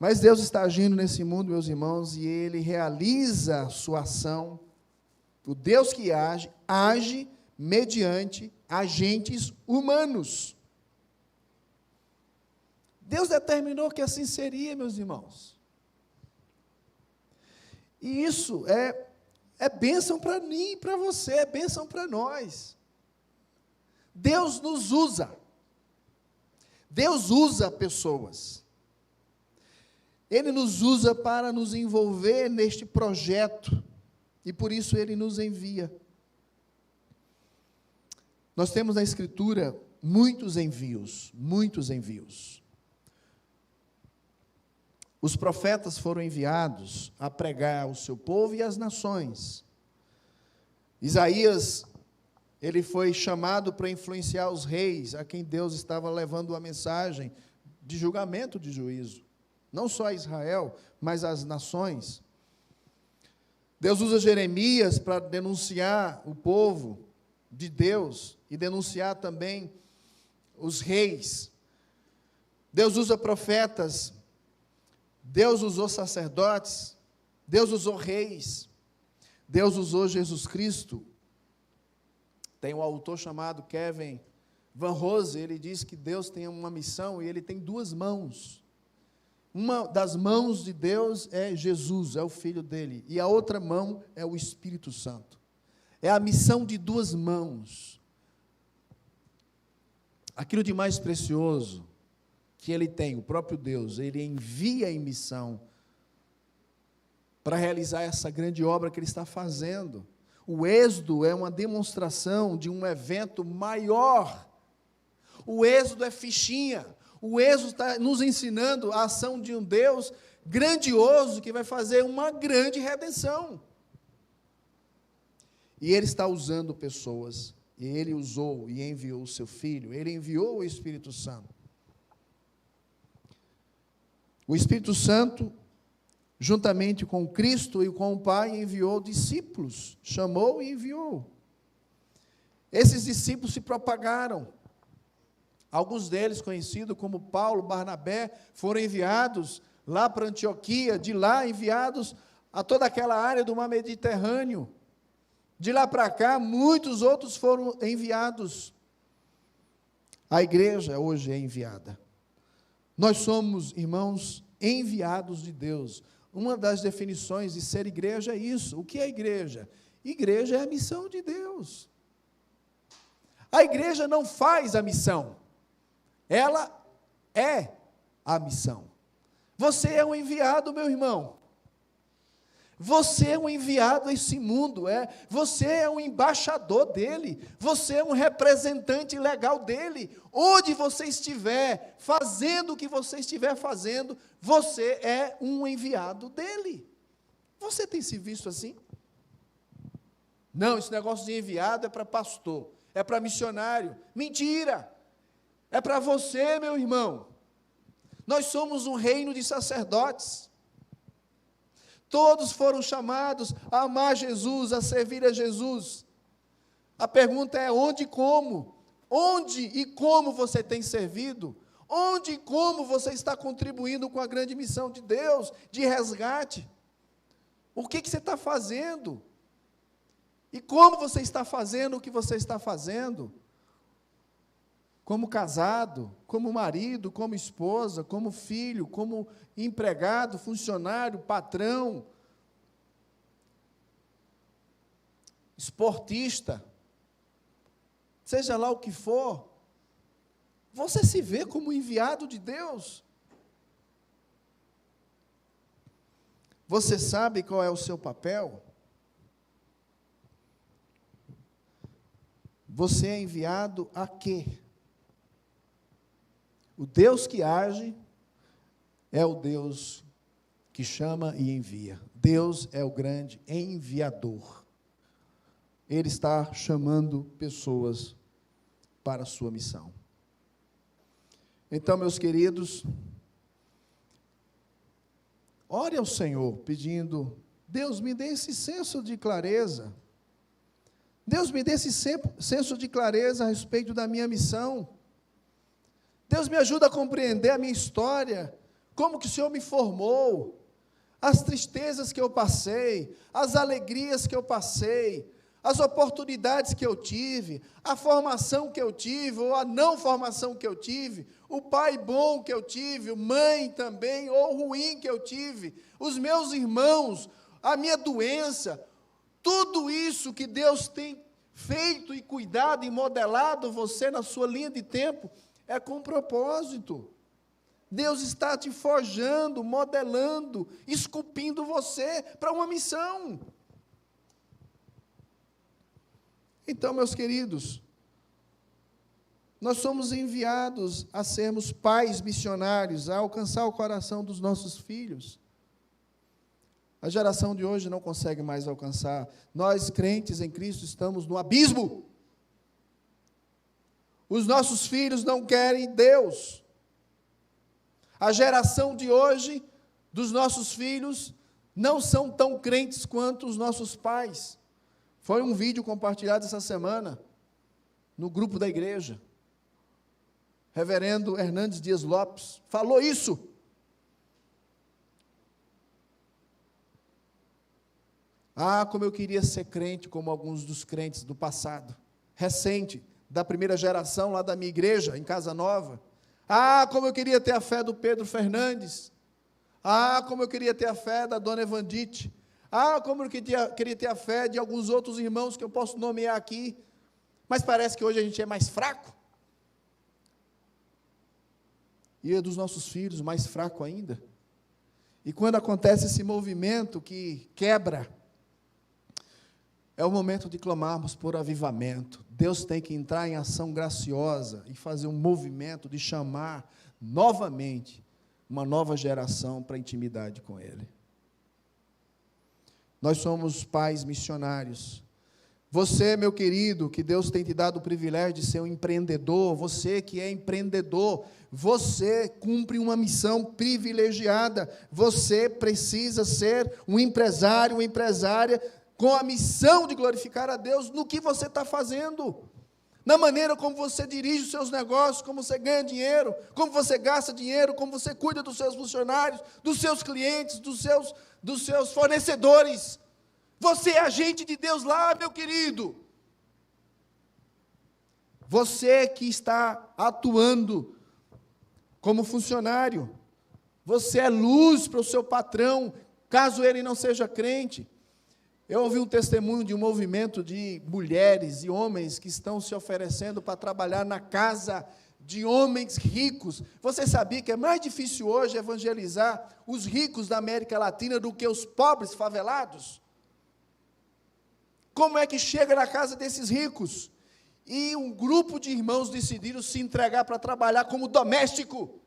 Mas Deus está agindo nesse mundo, meus irmãos, e Ele realiza a sua ação. O Deus que age mediante agentes humanos. Deus determinou que assim seria, meus irmãos. E isso é bênção para mim e para você, é bênção para nós. Deus nos usa. Deus usa pessoas. Ele nos usa para nos envolver neste projeto, e por isso Ele nos envia. Nós temos na Escritura muitos envios, muitos envios. Os profetas foram enviados a pregar ao seu povo e às nações. Isaías, ele foi chamado para influenciar os reis, a quem Deus estava levando a mensagem de julgamento, de juízo. Não só a Israel, mas as nações. Deus usa Jeremias para denunciar o povo de Deus e denunciar também os reis. Deus usa profetas, Deus usou sacerdotes, Deus usou reis, Deus usou Jesus Cristo. Tem um autor chamado Kevin Van Rose, ele diz que Deus tem uma missão e ele tem duas mãos. Uma das mãos de Deus é Jesus, é o Filho dele, e a outra mão é o Espírito Santo. É a missão de duas mãos. Aquilo de mais precioso que ele tem, o próprio Deus, ele envia em missão para realizar essa grande obra que Ele está fazendo. O êxodo é uma demonstração de um evento maior. O êxodo é fichinha. O êxodo está nos ensinando a ação de um Deus grandioso que vai fazer uma grande redenção. E Ele está usando pessoas. E Ele usou e enviou o seu Filho. Ele enviou o Espírito Santo. O Espírito Santo, juntamente com Cristo e com o Pai, enviou discípulos, chamou e enviou. Esses discípulos se propagaram. Alguns deles, conhecidos como Paulo, Barnabé, foram enviados lá para Antioquia, de lá enviados a toda aquela área do mar Mediterrâneo. De lá para cá, muitos outros foram enviados. A igreja hoje é enviada. Nós somos, irmãos, enviados de Deus. Uma das definições de ser igreja é isso. O que é igreja? Igreja é a missão de Deus. A igreja não faz a missão. Ela é a missão. Você é um enviado, meu irmão. Você é um enviado a esse mundo, você é um embaixador dele, você é um representante legal dele. Onde você estiver, fazendo o que você estiver fazendo, você é um enviado dele. Você tem se visto assim? Não, esse negócio de enviado é para pastor, é para missionário. Mentira! É para você, meu irmão. Nós somos um reino de sacerdotes. Todos foram chamados a amar Jesus, a servir a Jesus. A pergunta é onde e como? Onde e como você tem servido? Onde e como você está contribuindo com a grande missão de Deus, de resgate? O que você está fazendo? E como você está fazendo o que você está fazendo? Como casado, como marido, como esposa, como filho, como empregado, funcionário, patrão, esportista, seja lá o que for, você se vê como enviado de Deus? Você sabe qual é o seu papel? Você é enviado a quê? O Deus que age é o Deus que chama e envia. Deus é o grande enviador. Ele está chamando pessoas para a sua missão. Então, meus queridos, ore ao Senhor pedindo: Deus, me dê esse senso de clareza. Deus, me dê esse senso de clareza a respeito da minha missão. Deus, me ajuda a compreender a minha história, como que o Senhor me formou, as tristezas que eu passei, as alegrias que eu passei, as oportunidades que eu tive, a formação que eu tive, ou a não formação que eu tive, o pai bom que eu tive, mãe também, ou ruim que eu tive, os meus irmãos, a minha doença, tudo isso que Deus tem feito e cuidado e modelado você na sua linha de tempo, é com propósito. Deus está te forjando, modelando, esculpindo você para uma missão. Então, meus queridos, nós somos enviados a sermos pais missionários, a alcançar o coração dos nossos filhos. A geração de hoje não consegue mais alcançar. Nós, crentes em Cristo, estamos no abismo. Os nossos filhos não querem Deus. A geração de hoje, dos nossos filhos, não são tão crentes quanto os nossos pais. Foi um vídeo compartilhado essa semana, no grupo da igreja. Reverendo Hernandes Dias Lopes falou isso. Ah, como eu queria ser crente como alguns dos crentes do passado, recente, da primeira geração lá da minha igreja, em Casa Nova. Ah, como eu queria ter a fé do Pedro Fernandes. Ah, como eu queria ter a fé da dona Evandite. Ah, como eu queria ter a fé de alguns outros irmãos que eu posso nomear aqui. Mas parece que hoje a gente é mais fraco. E é dos nossos filhos mais fraco ainda. E quando acontece esse movimento que quebra, é o momento de clamarmos por avivamento. Deus tem que entrar em ação graciosa e fazer um movimento de chamar novamente uma nova geração para a intimidade com Ele. Nós somos pais missionários. Você, meu querido, que Deus tem te dado o privilégio de ser um empreendedor, você que é empreendedor, você cumpre uma missão privilegiada. Você precisa ser um empresário, uma empresária com a missão de glorificar a Deus no que você está fazendo, na maneira como você dirige os seus negócios, como você ganha dinheiro, como você gasta dinheiro, como você cuida dos seus funcionários, dos seus clientes, dos seus fornecedores. Você é agente de Deus lá, meu querido. Você que está atuando como funcionário, você é luz para o seu patrão, caso ele não seja crente. Eu ouvi um testemunho de um movimento de mulheres e homens que estão se oferecendo para trabalhar na casa de homens ricos. Você sabia que é mais difícil hoje evangelizar os ricos da América Latina do que os pobres favelados? Como é que chega na casa desses ricos? E um grupo de irmãos decidiram se entregar para trabalhar como doméstico.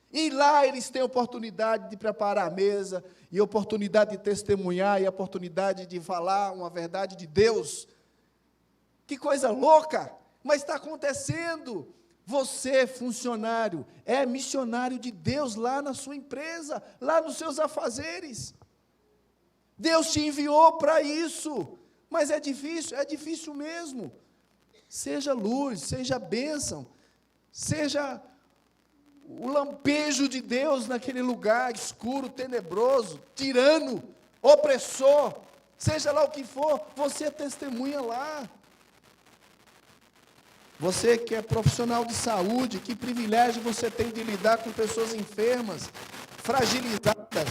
E lá eles têm oportunidade de preparar a mesa, e oportunidade de testemunhar, e oportunidade de falar uma verdade de Deus. Que coisa louca! Mas está acontecendo. Você, funcionário, é missionário de Deus lá na sua empresa, lá nos seus afazeres. Deus te enviou para isso. Mas é difícil mesmo. Seja luz, seja bênção, seja o lampejo de Deus naquele lugar escuro, tenebroso, tirano, opressor, seja lá o que for, você testemunha lá. Você que é profissional de saúde, que privilégio você tem de lidar com pessoas enfermas, fragilizadas.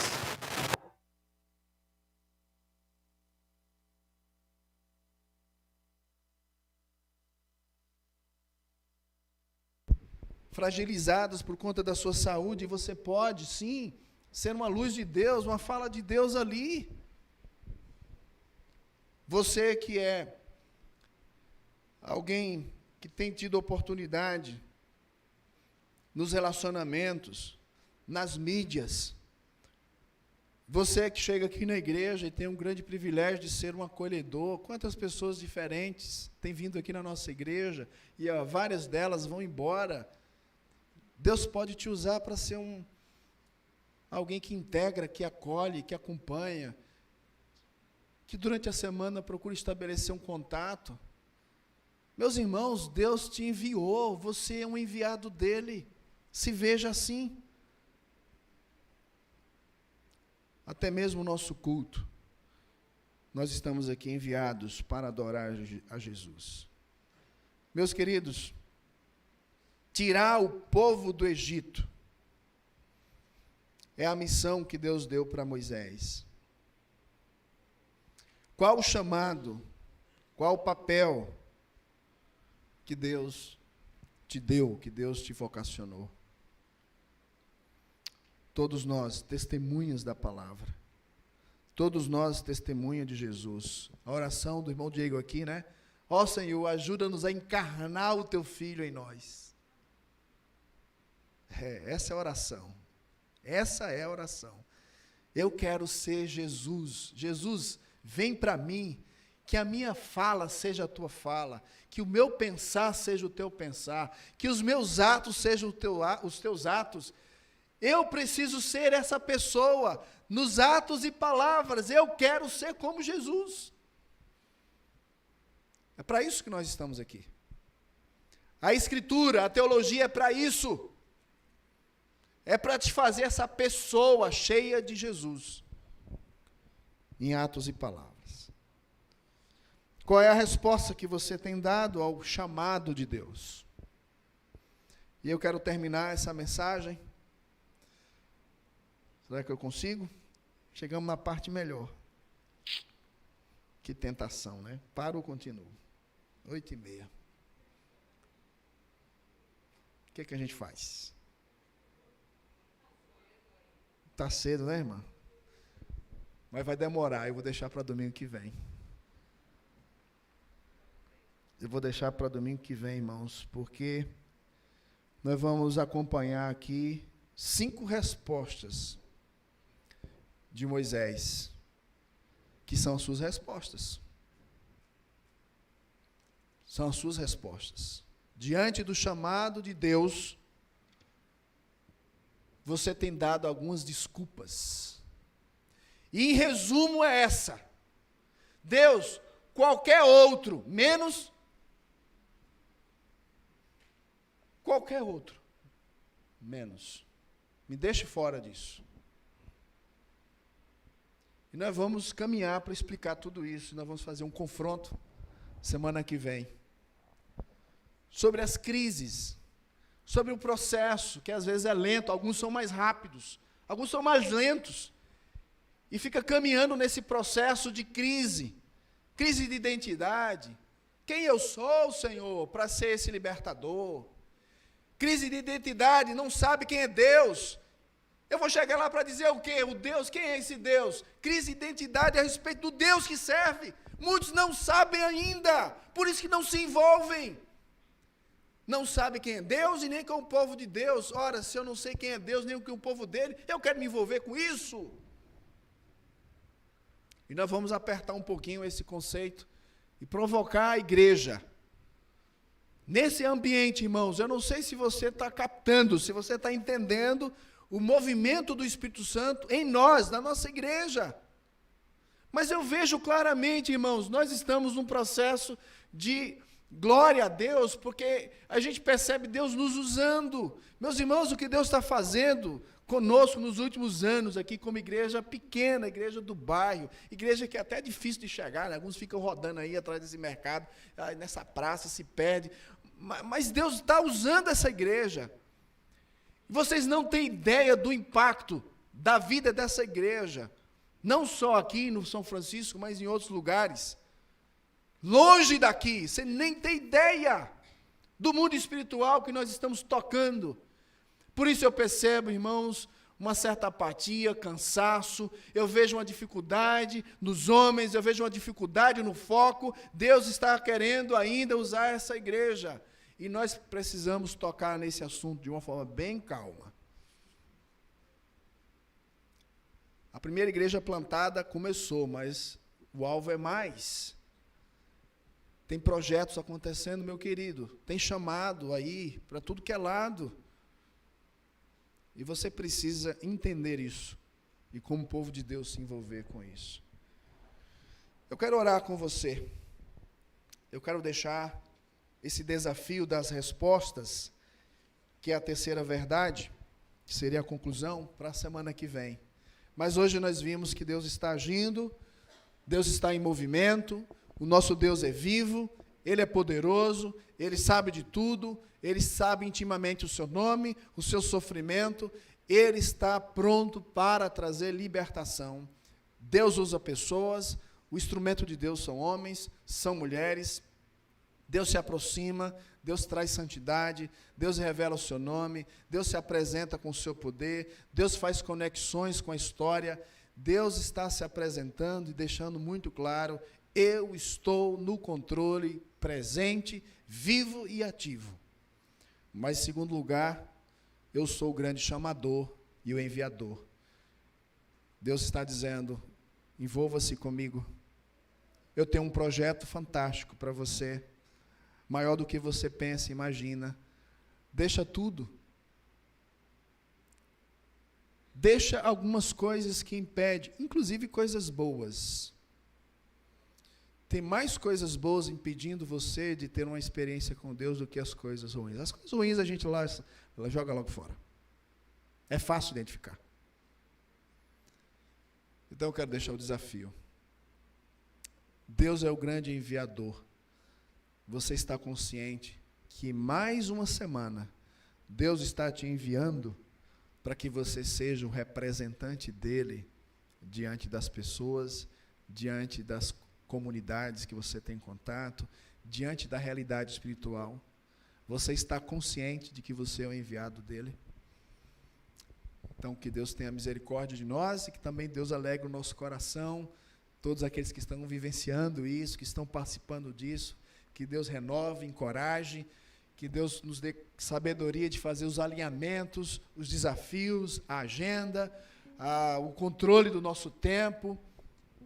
Fragilizadas por conta da sua saúde, e você pode, sim, ser uma luz de Deus, uma fala de Deus ali. Você que é alguém que tem tido oportunidade nos relacionamentos, nas mídias, você que chega aqui na igreja e tem um grande privilégio de ser um acolhedor. Quantas pessoas diferentes têm vindo aqui na nossa igreja, e várias delas vão embora. Deus pode te usar para ser alguém que integra, que acolhe, que acompanha, que durante a semana procura estabelecer um contato. Meus irmãos, Deus te enviou, você é um enviado dele, se veja assim. Até mesmo o nosso culto, nós estamos aqui enviados para adorar a Jesus. Meus queridos, tirar o povo do Egito é a missão que Deus deu para Moisés. Qual o chamado, qual o papel que Deus te deu, que Deus te vocacionou? Todos nós, testemunhas da palavra. Todos nós, testemunha de Jesus. A oração do irmão Diego aqui, né? Ó Senhor, ajuda-nos a encarnar o teu Filho em nós. Essa é a oração. Essa é a oração. Eu quero ser Jesus. Jesus, vem para mim, que a minha fala seja a tua fala, que o meu pensar seja o teu pensar, que os meus atos sejam os teus atos. Eu preciso ser essa pessoa, nos atos e palavras. Eu quero ser como Jesus. É para isso que nós estamos aqui. A Escritura, a teologia é para isso. É para te fazer essa pessoa cheia de Jesus, em atos e palavras. Qual é a resposta que você tem dado ao chamado de Deus? E eu quero terminar essa mensagem. Será que eu consigo? Chegamos na parte melhor. Que tentação, né? Para ou continuo? 8h30. O que a gente faz? está cedo, né, irmã? Mas vai demorar, eu vou deixar para domingo que vem. Eu vou deixar para domingo que vem, irmãos, porque nós vamos acompanhar aqui 5 respostas de Moisés, que são as suas respostas. São as suas respostas. Diante do chamado de Deus, você tem dado algumas desculpas. E em resumo é essa: Deus, qualquer outro, menos qualquer outro, menos. Me deixe fora disso. E nós vamos caminhar para explicar tudo isso. Nós vamos fazer um confronto semana que vem sobre as crises, sobre o processo, que às vezes é lento, alguns são mais rápidos, alguns são mais lentos, e fica caminhando nesse processo de crise de identidade. Quem eu sou, Senhor, para ser esse libertador? Crise de identidade, não sabe quem é Deus. Eu vou chegar lá para dizer o quê? O Deus, quem é esse Deus? Crise de identidade a respeito do Deus que serve. Muitos não sabem ainda, por isso que não se envolvem. Não sabe quem é Deus e nem com o povo de Deus. Ora, se eu não sei quem é Deus, nem com o povo dele, eu quero me envolver com isso. E nós vamos apertar um pouquinho esse conceito e provocar a igreja. Nesse ambiente, irmãos, eu não sei se você está captando, se você está entendendo o movimento do Espírito Santo em nós, na nossa igreja. Mas eu vejo claramente, irmãos, nós estamos num processo de glória a Deus, porque a gente percebe Deus nos usando. Meus irmãos, o que Deus está fazendo conosco nos últimos anos aqui como igreja pequena, igreja do bairro, igreja que é até difícil de chegar, né? Alguns ficam rodando aí atrás desse mercado, nessa praça se perde, mas Deus está usando essa igreja. Vocês não têm ideia do impacto da vida dessa igreja, não só aqui no São Francisco, mas em outros lugares. Longe daqui, você nem tem ideia do mundo espiritual que nós estamos tocando. Por isso eu percebo, irmãos, uma certa apatia, cansaço, eu vejo uma dificuldade nos homens, eu vejo uma dificuldade no foco. Deus está querendo ainda usar essa igreja, e nós precisamos tocar nesse assunto de uma forma bem calma. A primeira igreja plantada começou, mas o alvo é mais. Tem projetos acontecendo, meu querido, tem chamado aí para tudo que é lado. E você precisa entender isso, e como povo de Deus se envolver com isso. Eu quero orar com você. Eu quero deixar esse desafio das respostas, que é a terceira verdade, que seria a conclusão, para a semana que vem. Mas hoje nós vimos que Deus está agindo, Deus está em movimento, o nosso Deus é vivo, Ele é poderoso, Ele sabe de tudo, Ele sabe intimamente o seu nome, o seu sofrimento, Ele está pronto para trazer libertação. Deus usa pessoas, o instrumento de Deus são homens, são mulheres. Deus se aproxima, Deus traz santidade, Deus revela o seu nome, Deus se apresenta com o seu poder, Deus faz conexões com a história, Deus está se apresentando e deixando muito claro: eu estou no controle, presente, vivo e ativo. Mas, em segundo lugar, eu sou o grande chamador e o enviador. Deus está dizendo: envolva-se comigo. Eu tenho um projeto fantástico para você, maior do que você pensa e imagina. Deixa tudo. Deixa algumas coisas que impedem, inclusive coisas boas. Tem mais coisas boas impedindo você de ter uma experiência com Deus do que as coisas ruins. As coisas ruins a gente lá joga logo fora. É fácil identificar. Então eu quero deixar o desafio. Deus é o grande enviador. Você está consciente que mais uma semana Deus está te enviando para que você seja o representante dele diante das pessoas, diante das comunidades que você tem contato, diante da realidade espiritual? Você está consciente de que você é o enviado dele? Então, que Deus tenha misericórdia de nós e que também Deus alegre o nosso coração, todos aqueles que estão vivenciando isso, que estão participando disso, que Deus renove, encoraje, que Deus nos dê sabedoria de fazer os alinhamentos, os desafios, a agenda, o controle do nosso tempo.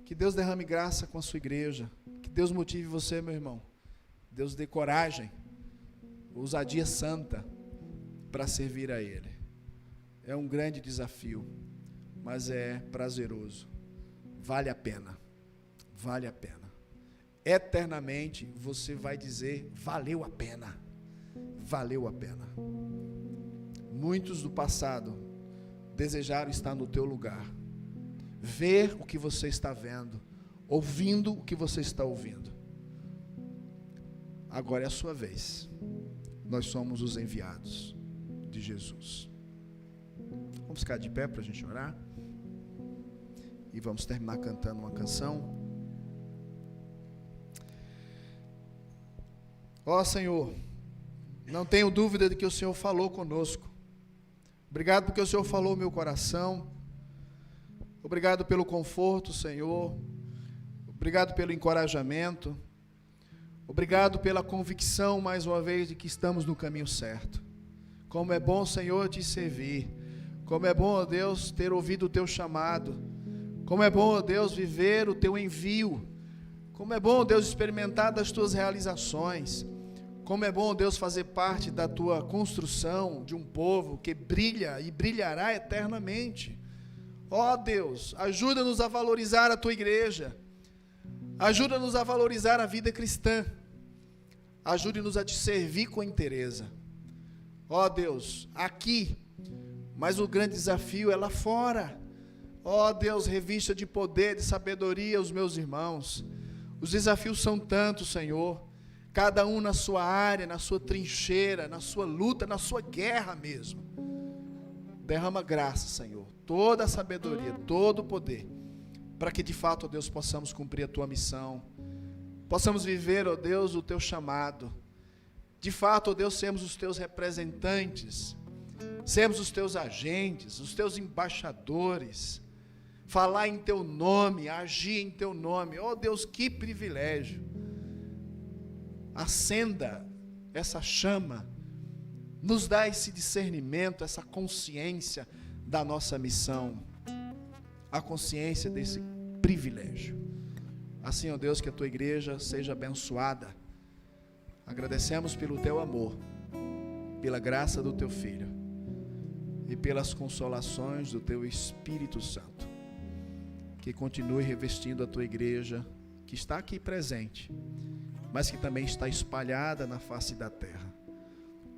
Que Deus derrame graça com a sua igreja, que Deus motive você, meu irmão. Deus dê coragem, ousadia santa para servir a Ele. É um grande desafio, mas é prazeroso. Vale a pena. Vale a pena. Eternamente você vai dizer, valeu a pena. Valeu a pena. Muitos do passado desejaram estar no teu lugar, ver o que você está vendo, ouvindo o que você está ouvindo. Agora é a sua vez. Nós somos os enviados de Jesus. Vamos ficar de pé para a gente orar? E vamos terminar cantando uma canção. Ó Senhor, não tenho dúvida de que o Senhor falou conosco. Obrigado porque o Senhor falou no meu coração. Obrigado pelo conforto, Senhor. Obrigado pelo encorajamento. Obrigado pela convicção, mais uma vez, de que estamos no caminho certo. Como é bom, Senhor, te servir. Como é bom, ó Deus, ter ouvido o teu chamado. Como é bom, ó Deus, viver o teu envio. Como é bom, ó Deus, experimentar das tuas realizações. Como é bom, Deus, fazer parte da tua construção de um povo que brilha e brilhará eternamente. Ó Deus, ajuda-nos a valorizar a tua igreja. Ajuda-nos a valorizar a vida cristã. Ajude-nos a te servir com inteireza. Ó Deus, aqui, mas o grande desafio é lá fora. Ó Deus, revista de poder, de sabedoria os meus irmãos. Os desafios são tantos, Senhor. Cada um na sua área, na sua trincheira, na sua luta, na sua guerra mesmo. Derrama graça, Senhor, toda a sabedoria, todo o poder, para que de fato, ó Deus, possamos cumprir a tua missão, possamos viver, ó Deus, o teu chamado. De fato, ó Deus, sermos os teus representantes, sermos os teus agentes, os teus embaixadores, falar em teu nome, agir em teu nome. Ó Deus, que privilégio. Acenda essa chama, nos dá esse discernimento, essa consciência da nossa missão, a consciência desse privilégio. Assim, ó Deus, que a tua igreja seja abençoada. Agradecemos pelo teu amor, pela graça do teu Filho e pelas consolações do teu Espírito Santo, que continue revestindo a tua igreja, que está aqui presente, mas que também está espalhada na face da terra.